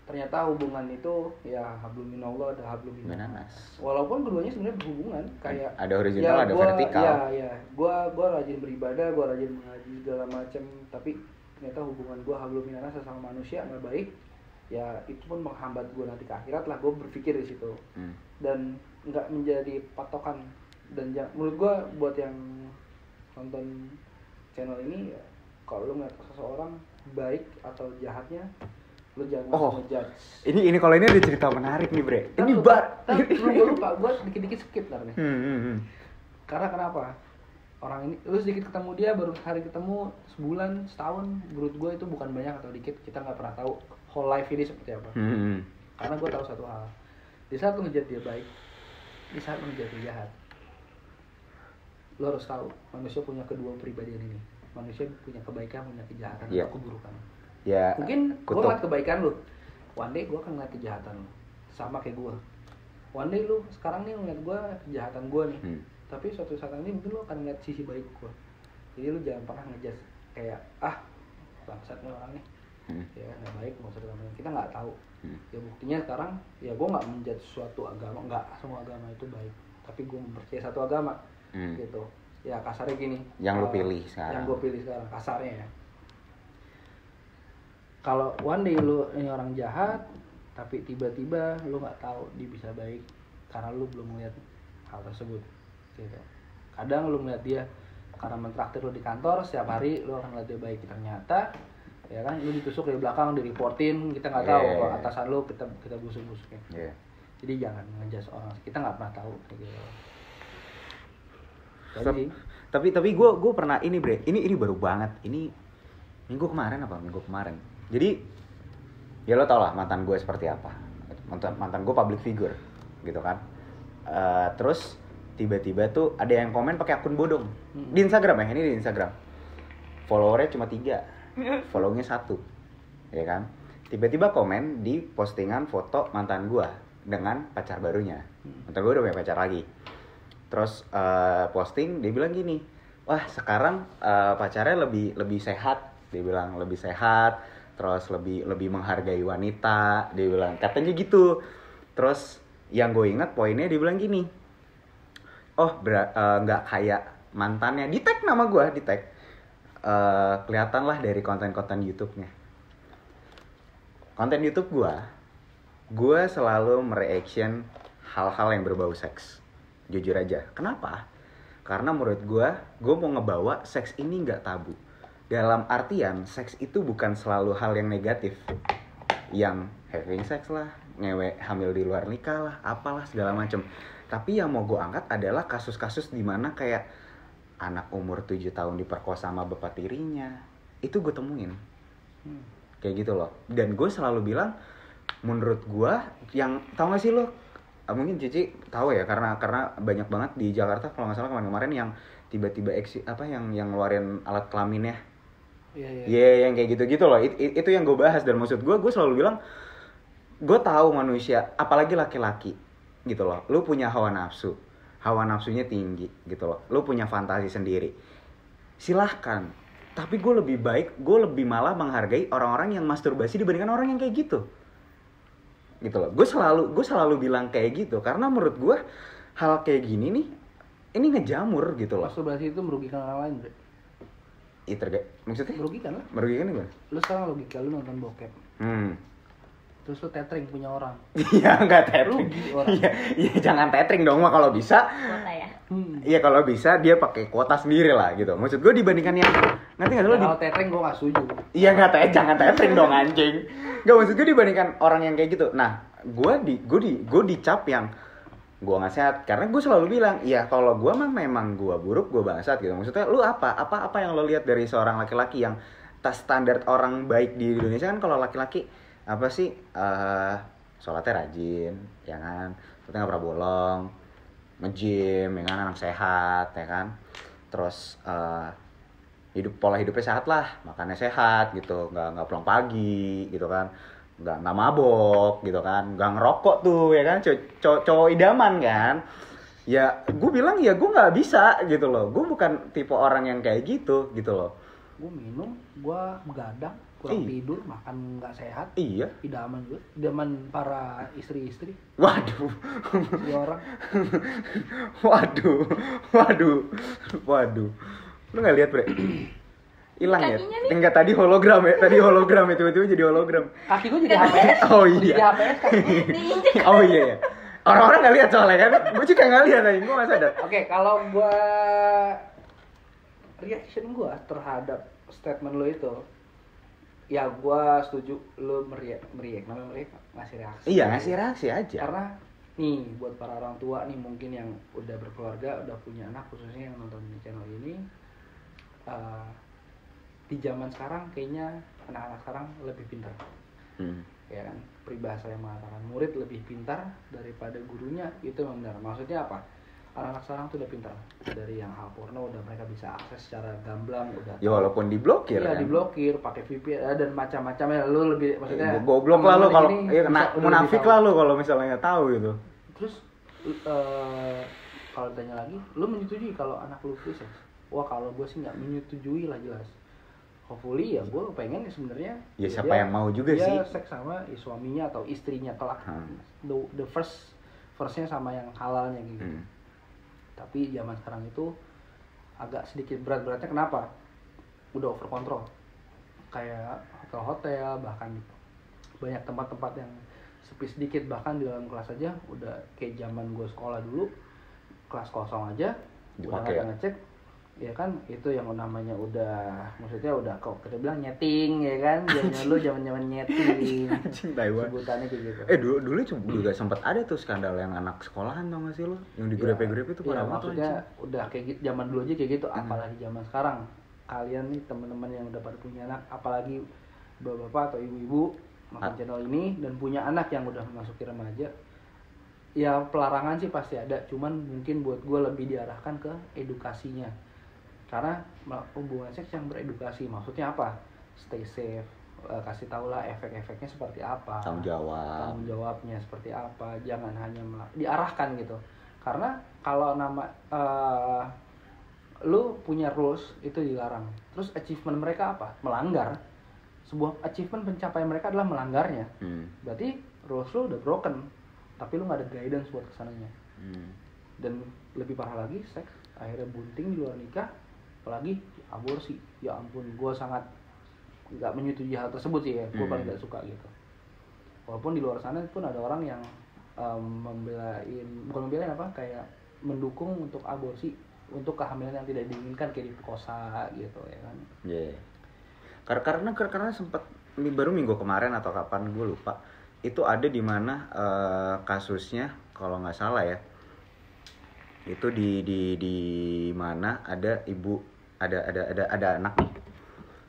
Ternyata hubungan itu ya hablum minallah ada hablum minannas. Walaupun keduanya sebenarnya berhubungan, kayak ada horizontal ya, ada vertikal. Ya, gua rajin beribadah, gua rajin mengaji segala macam, tapi ternyata hubungan gua hablum minannas sama manusia nggak baik. Ya itu pun menghambat gua nanti ke akhirat lah, gua berpikir di situ. Dan nggak menjadi patokan. Dan menurut gua buat yang nonton channel ini ya, kalau lu ngeliat seseorang baik atau jahatnya, lu jangan ngejudge. Ini kalau ini ada cerita menarik nih, Bre. Ini gue lupa, gue dikit-dikit skip karena. Karena kenapa? Orang ini, lu sedikit ketemu dia, baru hari ketemu sebulan, setahun, menurut gue itu bukan banyak atau dikit. Kita nggak pernah tahu whole life ini seperti apa. Karena gue tahu satu hal, di saat lu ngejudge dia baik, di saat lu ngejudge dia jahat, lu harus tahu manusia punya kedua pribadian ini. Manusia punya kebaikan, punya kejahatan, atau keburukan. Ya, mungkin gue ngeliat kebaikan lu, one day gue akan ngeliat kejahatan lu, sama kayak gue. One day lu sekarang nih ngeliat gue kejahatan gue nih, tapi suatu saat nanti mungkin lu akan ngeliat sisi baik gue. Jadi lu jangan pernah ngejudge kayak bangsat nih orang nih, ya nggak baik, nggak usah ditamain. Kita nggak tahu. Ya buktinya sekarang, ya gue nggak menjudge suatu agama, nggak semua agama itu baik, tapi gue mempercayai satu agama, gitu. Ya kasarnya gini. Yang lu pilih sekarang. Yang gue pilih sekarang, kasarnya ya. Kalau one day lu ini orang jahat, tapi tiba-tiba lu nggak tahu dia bisa baik karena lu belum melihat hal tersebut, gitu. Kadang lu melihat dia karena mentraktir lu di kantor setiap hari, lu akan melihat dia baik, ternyata ya kan lu ditusuk dari belakang, di-reportin, kita nggak tahu kalau atasan lu kita busuk-busukin. Jadi jangan ngejudge orang, kita nggak pernah tahu gitu. Tapi gue pernah ini, Bre. Ini baru banget. Ini minggu kemarin. Jadi ya lo tau lah mantan gue seperti apa. Mantan gue public figure gitu kan. Terus tiba-tiba tuh ada yang komen pakai akun bodong di Instagram ya. Ini di Instagram followernya cuma 3, follownya 1, ya kan. Tiba-tiba komen di postingan foto mantan gue dengan pacar barunya. Mantan gue udah punya pacar lagi. Terus posting dia bilang gini, wah sekarang pacarnya lebih sehat. Dia bilang lebih sehat, terus lebih menghargai wanita, dia bilang katanya gitu. Terus yang gue ingat poinnya dia bilang gini, nggak kayak mantannya, di tag nama gue, di tag kelihatan lah dari konten-konten YouTube-nya. Konten YouTube gue selalu mereaction hal-hal yang berbau seks, jujur aja. Kenapa? Karena menurut gue mau ngebawa seks ini nggak tabu. Dalam artian, seks itu bukan selalu hal yang negatif. Yang having sex lah, ngewe hamil di luar nikah lah, apalah segala macem. Tapi yang mau gue angkat adalah kasus-kasus dimana kayak anak umur 7 tahun diperkosa sama bapak tirinya. Itu gue temuin. Kayak gitu loh. Dan gue selalu bilang, menurut gue, yang tau gak sih lo? Mungkin Cici tahu ya, karena banyak banget di Jakarta kalau nggak salah kemarin yang tiba-tiba yang ngeluarin alat kelaminnya. Iya, yang kayak gitu-gitu loh. Itu yang gue bahas. Dan maksud gue selalu bilang, gue tahu manusia, apalagi laki-laki gitu loh, lu punya hawa nafsunya tinggi gitu loh, lu punya fantasi sendiri, silahkan. Tapi gue lebih malah menghargai orang-orang yang masturbasi dibandingkan orang yang kayak gitu loh. Gue selalu bilang kayak gitu karena menurut gue hal kayak gini nih, ini ngejamur gitu loh. Masturbasi itu merugikan orang lain, Bre. Maksudnya? Merugikan lah. Merugikan gimana? Lu sekarang logika lu nonton bokep. Terus lu tethering punya orang. Iya, enggak tethering. Rugi orang. Iya, jangan tethering dong mah kalau bisa. Kuota ya. Iya, kalau bisa dia pakai kuota sendiri lah gitu. Maksud gue dibandingkan yang ngerti enggak lu kalau tethering gue enggak setuju. Iya, jangan tethering dong anjing. Enggak, maksud gue dibandingkan orang yang kayak gitu. Nah, gue dicap yang gue nggak sehat, karena gue selalu bilang ya kalau gue mah memang gue buruk, gue bangsat gitu. Maksudnya lu apa yang lo lihat dari seorang laki-laki yang tas standar orang baik di Indonesia kan, kalau laki-laki apa sih, sholatnya rajin ya kan, ternyata nggak pernah bolong, nge-gym ya kan, anak sehat ya kan, terus pola hidupnya sehat lah, makannya sehat gitu, nggak pulang pagi gitu kan, nggak mabok gitu kan, nggak ngerokok tuh ya kan, cowok idaman kan. Ya gue bilang ya gue nggak bisa gitu loh, gue bukan tipe orang yang kayak gitu loh. Gue minum, gue begadang, kurang tidur, makan nggak sehat. Iya. Idaman gue, idaman para istri-istri. Waduh. Istri orang. Waduh. Lu nggak lihat Bre? Hilang ya? Kakinya nih. Enggak, tadi hologram ya, tiba-tiba jadi hologram. Kaki gue jadi HPS. Oh iya. Jadi HPS kaki. Diinjek. Oh iya. Orang-orang nggak lihat soalnya kan, gue juga nggak lihat aja, gue nggak sadar. Oke, kalau gue reaction gue terhadap statement lo itu, ya gue setuju lo meriak, namanya meriak, ngasih reaksi. Iya, ngasih reaksi aja. Karena nih buat para orang tua nih mungkin yang udah berkeluarga, udah punya anak, khususnya yang nonton di channel ini, di zaman sekarang kayaknya anak-anak sekarang lebih pintar. Ya kan, peribahasa yang mengatakan murid lebih pintar daripada gurunya, itu memang benar. Maksudnya apa? Anak-anak sekarang tuh udah pintar, dari yang hal porno udah mereka bisa akses secara gamblang, udah ya walaupun diblokir iya, kan, diblokir pakai VPN dan macam-macamnya. Lu lebih maksudnya goblok lah lu kalau munafik tahu. lah lu kalau misalnya nggak tahu gitu. Terus kalau ditanya lagi, lu menyetujui kalau anak lu free sex? Wah, kalau gue sih nggak menyetujui lah, jelas. Hopefully ya gue pengen sebenarnya ya siapa yang mau juga sih seks sama suaminya atau istrinya kelak. The firstnya sama yang halalnya gitu. Tapi zaman sekarang itu agak sedikit berat-beratnya. Kenapa? Udah over control. Kayak hotel-hotel, bahkan banyak tempat-tempat yang sepi sedikit, bahkan di dalam kelas aja udah kayak zaman gue sekolah dulu, kelas kosong aja udah nggak ngecek, ya kan, itu yang namanya udah, maksudnya udah kok kita bilang nyeting ya kan, zaman nyeting sebutannya kayak gitu. Dulu juga sempat ada tuh skandal yang anak sekolahan, tau gak sih lo, yang digrepe-grepe itu parah banget. Maksudnya udah kayak gitu, zaman dulu aja kayak gitu, apalagi zaman sekarang. Kalian nih teman-teman yang udah pada punya anak, apalagi bapak-bapak atau ibu-ibu nonton channel ini dan punya anak yang udah memasuki remaja, ya pelarangan sih pasti ada, cuman mungkin buat gue lebih diarahkan ke edukasinya. Karena hubungan seks yang beredukasi, maksudnya apa? Stay safe, kasih tau lah efek-efeknya seperti apa, tanggung jawabnya seperti apa, jangan hanya diarahkan gitu. Karena kalau lu punya rules itu dilarang, terus achievement mereka apa? Melanggar. Sebuah achievement pencapaian mereka adalah melanggarnya. Berarti rules lu udah broken, tapi lu nggak ada guidance buat kesananya. Dan lebih parah lagi, seks akhirnya bunting di luar nikah, apalagi aborsi. Ya ampun, gue sangat nggak menyetujui hal tersebut sih ya. Gue paling nggak suka gitu. Walaupun di luar sana pun ada orang yang kayak mendukung untuk aborsi, untuk kehamilan yang tidak diinginkan, kayak diperkosa gitu ya kan. Iya. Karena sempat baru minggu kemarin atau kapan gue lupa, itu ada di mana kasusnya kalau nggak salah ya, itu di mana ada ibu, ada anak nih,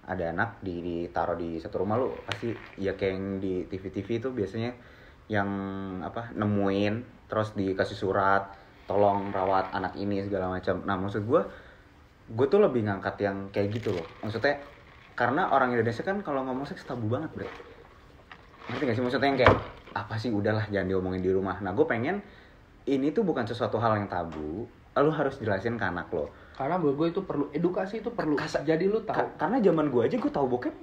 ada anak ditaruh di satu rumah. Lu pasti ya kayak yang di TV itu biasanya yang apa, nemuin terus dikasih surat tolong rawat anak ini segala macam. Nah maksud gue tuh lebih ngangkat yang kayak gitu loh, maksudnya karena orang Indonesia kan kalau ngomong seks tabu banget bre, ngerti gak sih, maksudnya yang kayak apa sih, udahlah jangan diomongin di rumah. Nah gue pengen ini tuh bukan sesuatu hal yang tabu, lu harus jelasin ke anak lo. Karena menurut gue itu perlu, edukasi itu perlu. Jadi lu tahu. Karena zaman gue aja gue tahu bokep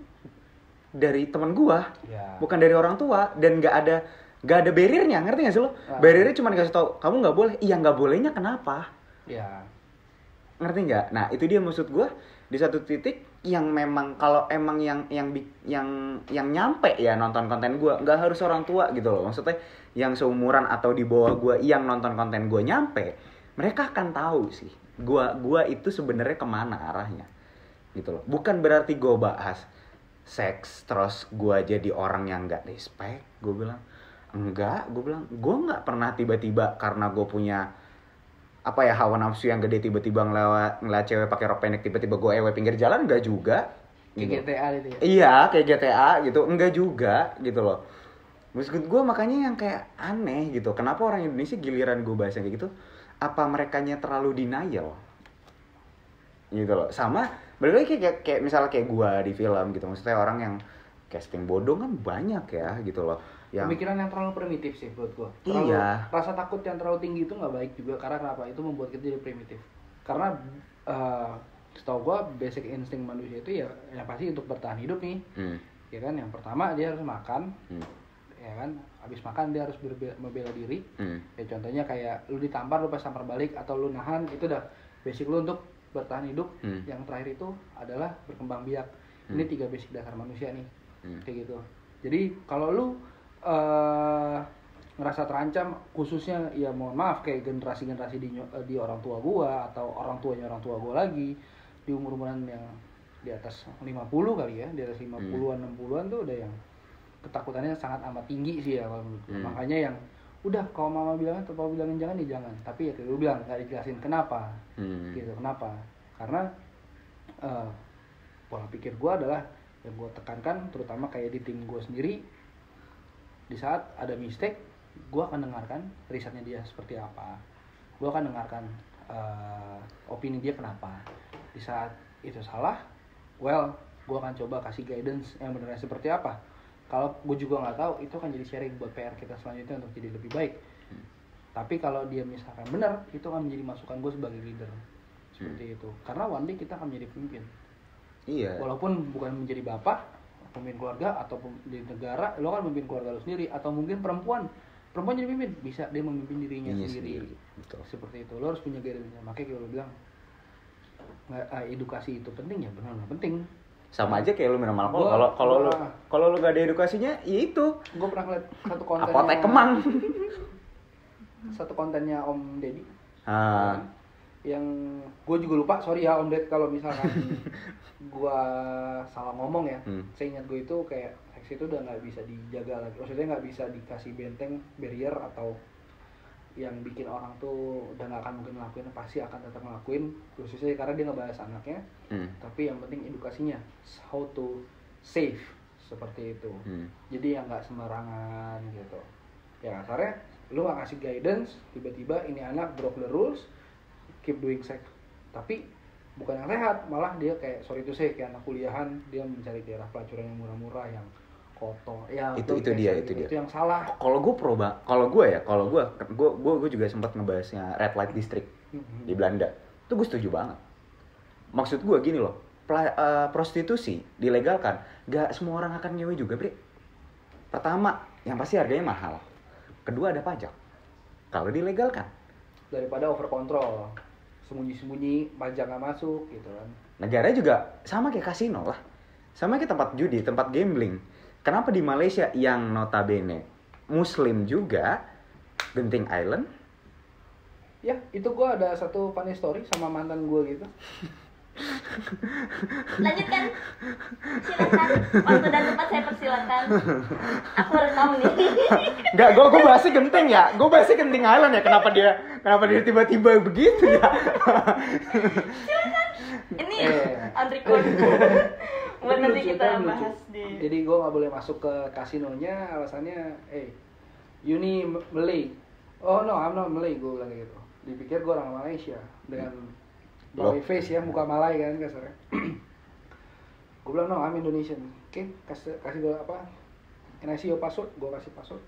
dari teman gue, bukan dari orang tua, dan nggak ada barriernya, ngerti gak sih lo? Barriernya cuma dikasih tahu kamu nggak boleh. Iya nggak bolehnya kenapa? Ya. Ngerti nggak? Nah itu dia maksud gue, di satu titik yang memang kalau emang yang nyampe ya nonton konten gue, nggak harus orang tua gitu loh, maksudnya yang seumuran atau di bawah gue yang nonton konten gue nyampe, mereka akan tahu sih gue itu sebenarnya kemana arahnya gitu loh. Bukan berarti gue bahas seks terus gue jadi orang yang nggak respect, gue bilang enggak, gue bilang gue nggak pernah tiba-tiba karena gue punya apa ya hawa nafsu yang gede tiba-tiba ngeliat cewek pakai rok pendek tiba-tiba gue ewe pinggir jalan, enggak juga gitu. Kayak GTA gitu ya? Iya kayak GTA gitu, enggak juga gitu loh. Maksud gue makanya yang kayak aneh gitu, kenapa orang Indonesia giliran gue bahas yang kayak gitu, apa merekanya terlalu denial gitu loh. Sama balik lagi kayak misalnya kayak gue di film gitu, maksudnya orang yang casting bodong kan banyak ya gitu loh. Pemikiran yang terlalu primitif sih buat gua. Iya. Rasa takut yang terlalu tinggi itu nggak baik juga, karena kenapa? Itu membuat kita jadi primitif. Karena setahu gua basic insting manusia itu ya pasti untuk bertahan hidup nih. Ya kan, yang pertama dia harus makan. Ya kan, habis makan dia harus membela diri. Ya contohnya kayak lu ditampar, lu pas tampar balik atau lu nahan, itu udah basic lu untuk bertahan hidup. Yang terakhir itu adalah berkembang biak. Ini 3 basic dasar manusia nih. Kayak gitu. Jadi kalau lu ngerasa terancam, khususnya ya mohon maaf kayak generasi-generasi di orang tua gua atau orang tuanya orang tua gua lagi di umur-umuran yang di atas 50 kali ya, di atas 50-an 60-an tuh udah yang ketakutannya sangat amat tinggi sih ya kalau menurut gua. Makanya yang udah kalau mama bilangnya atau papa bilangin jangan nih jangan, tapi ya kayak lu bilang enggak dijelasin kenapa. Gitu, kenapa? Karena pola pikir gua adalah yang gua tekankan terutama kayak di tim gua sendiri, di saat ada mistake, gue akan dengarkan risetnya dia seperti apa, gue akan dengarkan opini dia kenapa. Di saat itu salah, gue akan coba kasih guidance yang benar seperti apa. Kalau gue juga nggak tahu, itu akan jadi sharing buat PR kita selanjutnya untuk jadi lebih baik. Tapi kalau dia misalkan benar, itu akan menjadi masukan gue sebagai leader seperti itu. Karena one day kita akan menjadi pemimpin. Iya. Walaupun bukan menjadi bapak, pemimpin keluarga atau di negara, lo kan memimpin keluarga lo sendiri, atau mungkin perempuan jadi pemimpin, bisa dia memimpin dirinya sendiri. Betul. Seperti itu, lo harus punya guidance. Makanya kalau lo bilang edukasi itu penting, ya benar penting. Sama aja kayak lu minum alkohol. Kalau lu gak ada edukasinya, ya itu. Gue pernah ngeliat satu kontennya. Apotek Kemang. Satu kontennya Om Deddy. Ah. Yang gue juga lupa, sorry ya Om Ded kalau misalkan gue salah ngomong ya. Seingat gue itu kayak seks itu udah nggak bisa dijaga lagi, maksudnya nggak bisa dikasih benteng barrier atau yang bikin orang tuh udah nggak akan mungkin ngelakuin, pasti akan tetap ngelakuin, khususnya karena dia ngebahas anaknya. Tapi yang penting edukasinya, how to save seperti itu. Jadi yang nggak sembarangan gitu ya, kasarnya lu nggak kasih guidance, tiba-tiba ini anak broke the rules, keep doing sex, tapi bukan yang sehat, malah dia kayak sorry to say kayak anak kuliahan, dia mencari daerah pelacuran yang murah-murah, yang kotor ya. Itu dia itu yang salah. Kalau gue juga sempat ngebahasnya Red Light District di Belanda, itu gue setuju banget. Maksud gue gini loh, prostitusi dilegalkan, gak semua orang akan nyewa juga, Bre. Pertama, yang pasti harganya mahal. Kedua, ada pajak kalau dilegalkan. Daripada over control, sembunyi-sembunyi, pajak nggak masuk gitu kan. Negara juga sama kayak kasino lah, sama kayak tempat judi, tempat gambling. Kenapa di Malaysia yang notabene Muslim juga, Genting Island? Ya, itu gue ada satu funny story sama mantan gue gitu. Lanjutkan, silakan. Waktu dan tempat saya persilakan. Aku rekam nih. Enggak, gue bahasnya Genting ya. Gue bahasnya Genting Island ya. Kenapa dia tiba-tiba begitu ya? Silakan. Ini on record. Buat nanti kita bahas di. Jadi gue nggak boleh masuk ke kasinonya, alasannya, you nih Malay. Oh no, I'm not Malay, gue bilang gitu. Dipikir gue orang Malaysia dengan Malay face ya, muka Malay kan kasarnya. Gue bilang no, I'm Indonesian. Oke, kasih gue apa? Can I see your password? Gue kasih password.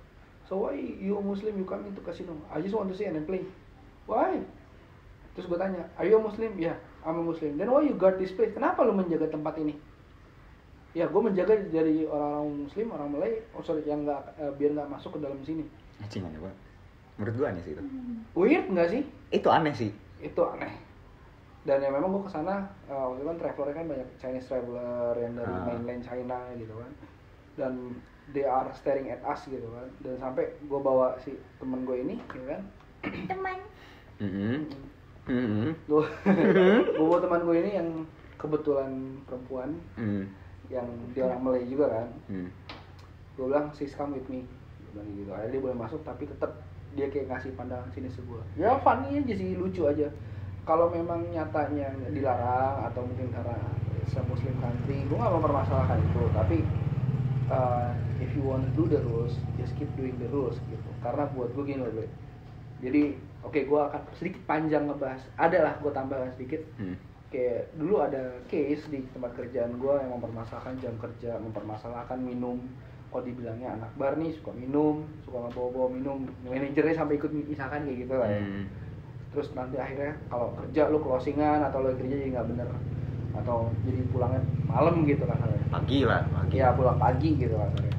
So why you Muslim you come into casino? I just want to see and then play. Why? Terus gue tanya, are you a Muslim? Yeah, I'm a Muslim. Then why you guard this place? Kenapa lu menjaga tempat ini? Ya, gue menjaga dari orang-orang Muslim, orang Malay, yang nggak biar nggak masuk ke dalam sini. Anjing aneh banget. Menurut gue aneh sih itu. Weird nggak sih? Itu aneh sih. Itu aneh. Dan ya memang gue kesana, waktu itu kan traveler kan banyak Chinese traveler yang dari mainland China gitu kan. Dan they are staring at us gitu kan. Dan sampai gue bawa si temen gue ini, gitu kan. Teman. Gue bawa teman gue ini yang kebetulan perempuan, yang dia orang Malay juga kan. Gue bilang, sis come with me. bilang gitu. Akhirnya dia boleh masuk tapi tetap dia kayak ngasih pandangan sini sebuah ya funny aja sih, lucu aja. Kalau memang nyatanya dilarang atau mungkin karena muslim country, gue nggak mempermasalahkan itu, tapi if you want to do the rules, just keep doing the rules gitu. Karena buat gue gini loh, jadi oke, gue akan sedikit panjang ngebahas, adalah gue tambahkan sedikit. Kayak dulu ada case di tempat kerjaan gue yang mempermasalahkan jam kerja, mempermasalahkan minum. Kok dibilangnya anak bar nih suka minum, suka bawa-bawa minum, manajernya sampai ikut misalkan kayak gitu lah ya. Terus nanti akhirnya kalau kerja lu closingan atau lu kerja jadi nggak bener, atau jadi pulangnya malam gitu kasarnya. Pagi lah, pagi. Ya pulang pagi gitu kasarnya.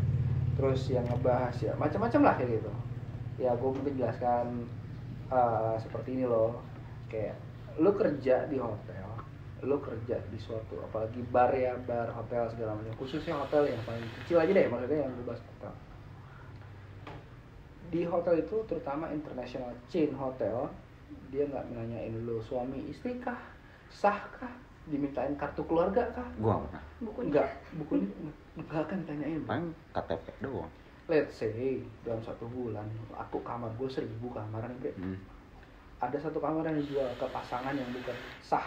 Terus yang ngebahas ya macam-macam lah kayak gitu. Ya gue mungkin jelaskan seperti ini loh, kayak lu kerja di hotel, lu kerja di suatu apalagi bar ya, bar, hotel segala macam, khususnya hotel yang paling kecil aja deh, maksudnya yang gue bahas hotel. Di hotel itu terutama international chain hotel, dia nggak nanyain lu suami istri kah, sah kah, dimintain kartu keluarga kah? Gua nggak pernah. Bukunya nggak akan ditanyain. Paling KTP doang. Let's say dalam 1 bulan aku kamar gue 1000 kamar nih, ada satu kamar yang dijual ke pasangan yang bukan sah,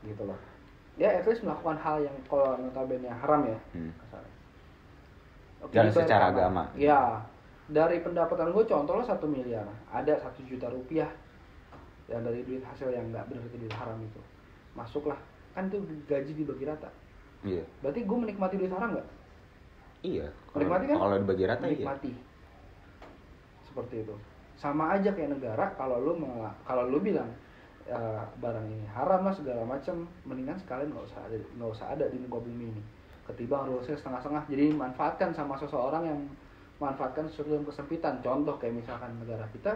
gitu loh. Ya at least melakukan hal yang kalau notabene haram ya. Oke, dan secara agama. Ya, dari pendapatan gue contoh lo 1 miliar, ada 1 juta rupiah yang dari duit hasil yang nggak benar itu duit haram itu masuklah, kan itu gaji dibagi rata. Iya. Berarti gue menikmati duit haram nggak? Iya. Menikmati kan? Kalau dibagi rata menikmati. Iya. Seperti itu. Sama aja kayak negara, kalau lu bilang barang ini haram lah segala macam, mendingan sekalian nggak usah ada di muka bumi ini. Ketimbang rulesnya setengah-setengah, jadi manfaatkan sama seseorang yang manfaatkan sesuatu yang kesempitan. Contoh kayak misalkan negara kita,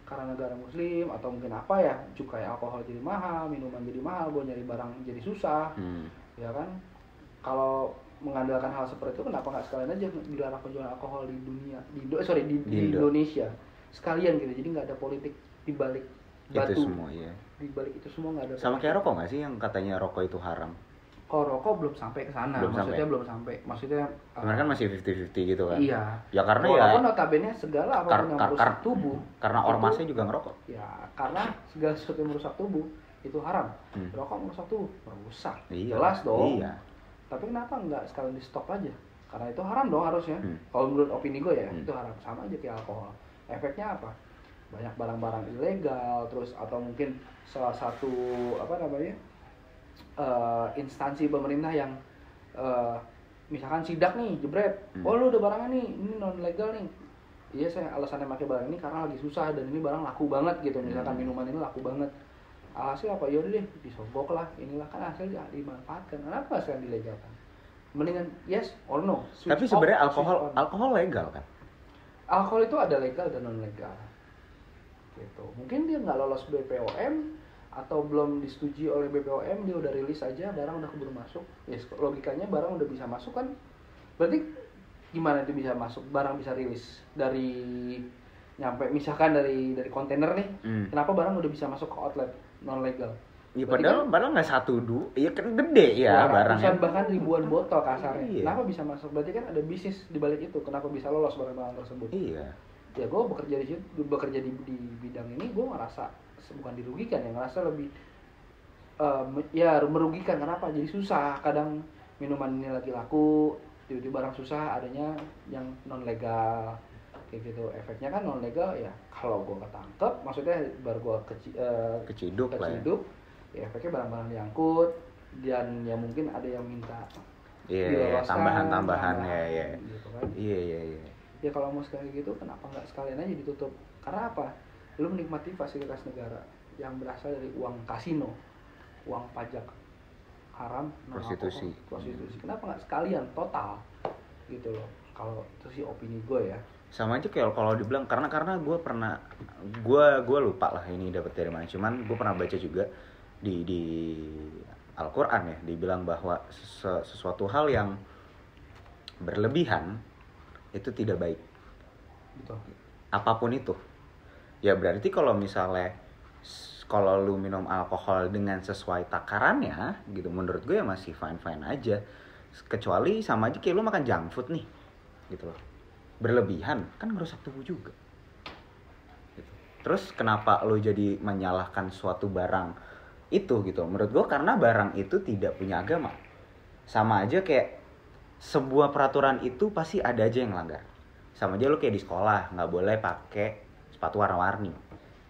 karena negara muslim atau mungkin apa ya, cukai alkohol jadi mahal, minuman jadi mahal, gue nyari barang jadi susah, ya kan? Kalau mengandalkan hal seperti itu, kenapa nggak sekalian aja dilarang penjualan alkohol di dunia, di Indonesia sekalian gitu, jadi nggak ada politik di balik batu. Itu semua, iya. Di balik itu semua nggak ada. Sama kayak rokok nggak sih yang katanya rokok itu haram? Kalau rokok belum sampai ke sana, belum sampai. Maksudnya karena kan masih 50-50 gitu kan. Iya. Ya karena walaupun notabene segala apapun yang merusak tubuh. Karena ormasnya juga ngerokok. Ya, karena segala sesuatu yang merusak tubuh itu haram. Rokok merusak tubuh, merusak. Iya. Jelas dong. Iya. Tapi kenapa nggak sekalian di stop aja? Karena itu haram dong harusnya. Kalau menurut opini gue ya, itu haram. Sama aja kayak alkohol. Efeknya apa? Banyak barang-barang ilegal, terus atau mungkin salah satu instansi pemerintah yang misalkan sidak nih, jebret, oh lu udah barangnya nih, ini non legal nih. Iya, saya alasannya pakai barang ini karena lagi susah dan ini barang laku banget gitu. Misalkan minuman ini laku banget. Alhasil apa? Yaudah deh, disogok lah, inilah kan hasilnya dimanfaatkan. Kenapa saya dilegalkan? Mendingan yes or no. Tapi sebenarnya alkohol legal kan? Alkohol itu ada legal dan non legal. Gitu. Mungkin dia nggak lolos BPOM atau belum disetujui oleh BPOM, dia udah rilis aja, barang udah keburu masuk. Yes, logikanya barang udah bisa masuk kan? Berarti gimana itu bisa masuk? Barang bisa rilis dari nyampe misalkan dari kontainer nih. Kenapa barang udah bisa masuk ke outlet non legal? Ya padahal barang nggak iya kan gede ya barangnya. Bahkan ribuan botol kasarnya. Iya. Kenapa bisa masuk? Berarti kan ada bisnis di balik itu. Kenapa bisa lolos barang-barang tersebut? Iya. Ya gue bekerja di bidang ini, gue ngerasa bukan dirugikan ya, ngerasa lebih merugikan. Kenapa? Jadi susah. Kadang minuman ini lagi laku, tiba-tiba barang susah, adanya yang non legal kayak gitu. Efeknya kan non legal ya, kalau gue ketangkep, maksudnya baru gue keciduk ya efeknya barang-barang diangkut, dan ya mungkin ada yang minta tambahan ya gitu kan. Iya. Ya kalau mau sekali gitu, kenapa nggak sekalian aja ditutup? Karena apa? Lu menikmati fasilitas negara yang berasal dari uang kasino, uang pajak haram, prostitusi. Kenapa nggak sekalian total gitu loh? Kalau itu sih opini gue ya. Sama aja kayak kalau dibilang karena gue pernah gue lupa lah ini dapat dari mana, cuman gue pernah baca juga di Al-Qur'an ya, dibilang bahwa sesuatu hal yang berlebihan itu tidak baik. Betul. Apapun itu. Ya berarti kalau misalnya kalau lu minum alkohol dengan sesuai takarannya gitu, menurut gue ya masih fine aja. Kecuali sama aja kayak lu makan junk food nih. Gitu loh. berlebihan kan ngerusak tubuh juga. Gitu. Terus kenapa lo jadi menyalahkan suatu barang itu gitu? Menurut gue karena barang itu tidak punya agama. Sama aja kayak sebuah peraturan itu pasti ada aja yang melanggar. Sama aja lo kayak di sekolah nggak boleh pakai sepatu warna-warni,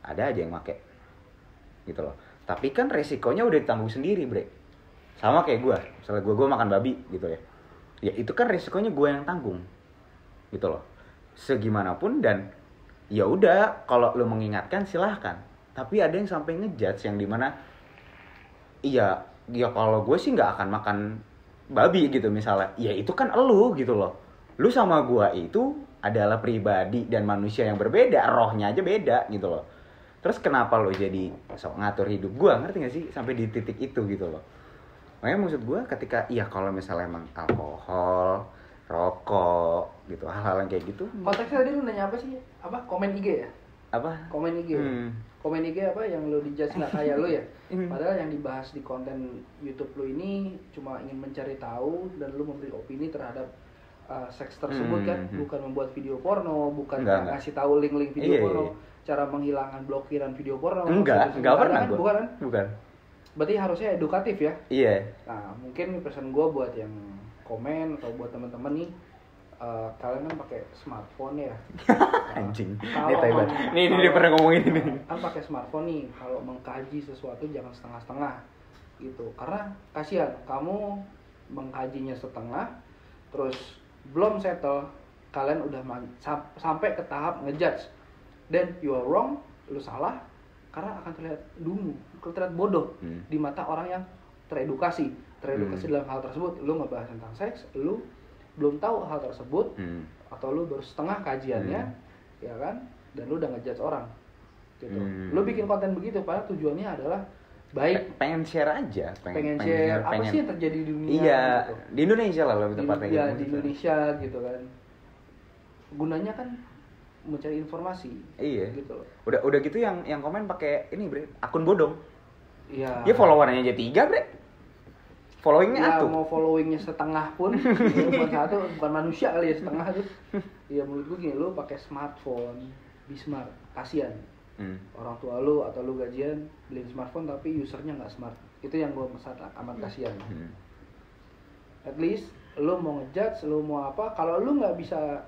ada aja yang pakai gitu loh. Tapi kan resikonya udah ditanggung sendiri, bre. Sama kayak gue, misalnya gue makan babi gitu ya, ya itu kan resikonya gue yang tanggung gitu loh, segimanapun. Dan ya udah, kalau lo mengingatkan silahkan, tapi ada yang sampai ngejudge yang dimana iya ya kalau gue sih nggak akan makan babi gitu misalnya, ya itu kan elu gitu loh. Lu sama gue itu adalah pribadi dan manusia yang berbeda, rohnya aja beda gitu loh. Terus kenapa lo jadi sok ngatur hidup gue, ngerti gak sih, sampai di titik itu gitu loh. Makanya maksud gue ketika iya kalau misalnya emang alkohol, rokok gitu, hal-hal yang kayak gitu. Konteksnya tadi lu nanya apa sih? Apa? Komen IG ya? Apa? Komen IG. Komen IG apa yang lu dijudge nggak kayak lu ya? Padahal yang dibahas di konten YouTube lu ini cuma ingin mencari tahu dan lu memberi opini terhadap seks tersebut kan, bukan membuat video porno, bukan ngasih tahu link-link video porno, cara menghilangkan blokiran video porno. Enggak pernah kan? Bukan. Berarti harusnya edukatif ya? Iya. Nah, mungkin pesan gue buat yang komen atau buat teman-teman nih, kalian kan pakai smartphone ya. Anjing. Ini taibat. Nih dia pernah ngomongin ini. Kan pakai smartphone nih, kalau mengkaji sesuatu jangan setengah-setengah gitu. Karena kasihan kamu mengkajinya setengah, terus belum settle, kalian udah sampai ke tahap ngejudge. Then you are wrong, lu salah, karena akan terlihat dungu, terlihat bodoh di mata orang yang teredukasi dalam hal tersebut. Lu ngebahas tentang seks, lu belum tahu hal tersebut, atau lu baru setengah kajiannya, ya kan? Dan lu udah ngejudge orang, gitu. Lu bikin konten begitu, padahal tujuannya adalah baik, pengen share aja, pengen share apa sih yang terjadi di dunia. Iya, gitu. di Indonesia lah lebih tepatnya. Iya, di Indonesia gitu kan. Gunanya kan mencari informasi. Iya. Gitu loh. Udah gitu yang komen pakai ini, bre, akun bodong. Iya. Ya followernya aja 3, bre. Followingnya ya, atuh. mau followingnya setengah pun, bukan satu, bukan manusia kali ya setengah tuh. Iya, menurut gue gini, lu pakai smartphone, be smart, kasihan. Orang tua lu atau lu gajian beli smartphone tapi usernya nggak smart, itu yang gue amat kasihan. At least lu mau ngejudge, lu mau apa, kalau lu nggak bisa,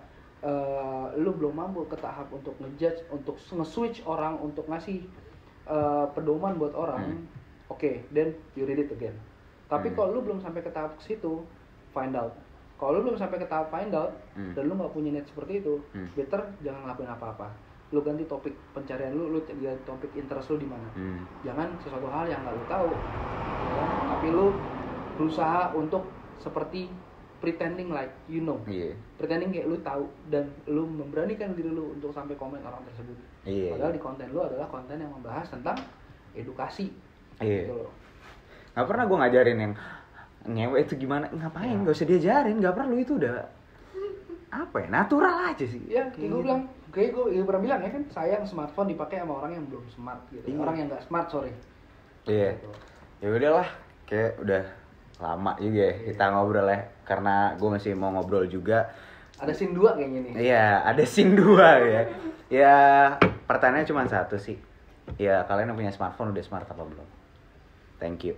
lu belum mampu ke tahap untuk ngejudge, untuk nge-switch orang, untuk ngasih pedoman buat orang, okay, then you read it again. Tapi kalau lu belum sampai ke tahap situ, find out. Kalau lu belum sampai ke tahap find out dan lu nggak punya niat seperti itu, better jangan ngelakuin apa-apa. Lu ganti topik pencarian lu ganti topik interest lu di mana. Jangan sesuatu hal yang nggak lu tahu, ya, tapi lu berusaha untuk seperti pretending like you know, pretending kayak lu tahu, dan lu memberanikan diri lu untuk sampai komen orang tersebut. Padahal di konten lu adalah konten yang membahas tentang edukasi. Gitu loh. Gak pernah gue ngajarin yang ngewe itu gimana, ngapain, gak usah diajarin, gak perlu, itu udah apa ya, natural aja sih. Ya, kayak gue bilang, kayak gue pernah bilang ya kan, sayang smartphone dipakai sama orang yang belum smart gitu. Orang yang nggak smart, sorry. Iya. Ya udahlah, kayak udah lama juga ya kita ngobrol ya, karena gue masih mau ngobrol juga. Ada scene 2 kayaknya nih. Iya, ada scene 2 ya. Ya, pertanyaannya cuma satu sih. Ya, kalian yang punya smartphone udah smart apa belum? Thank you.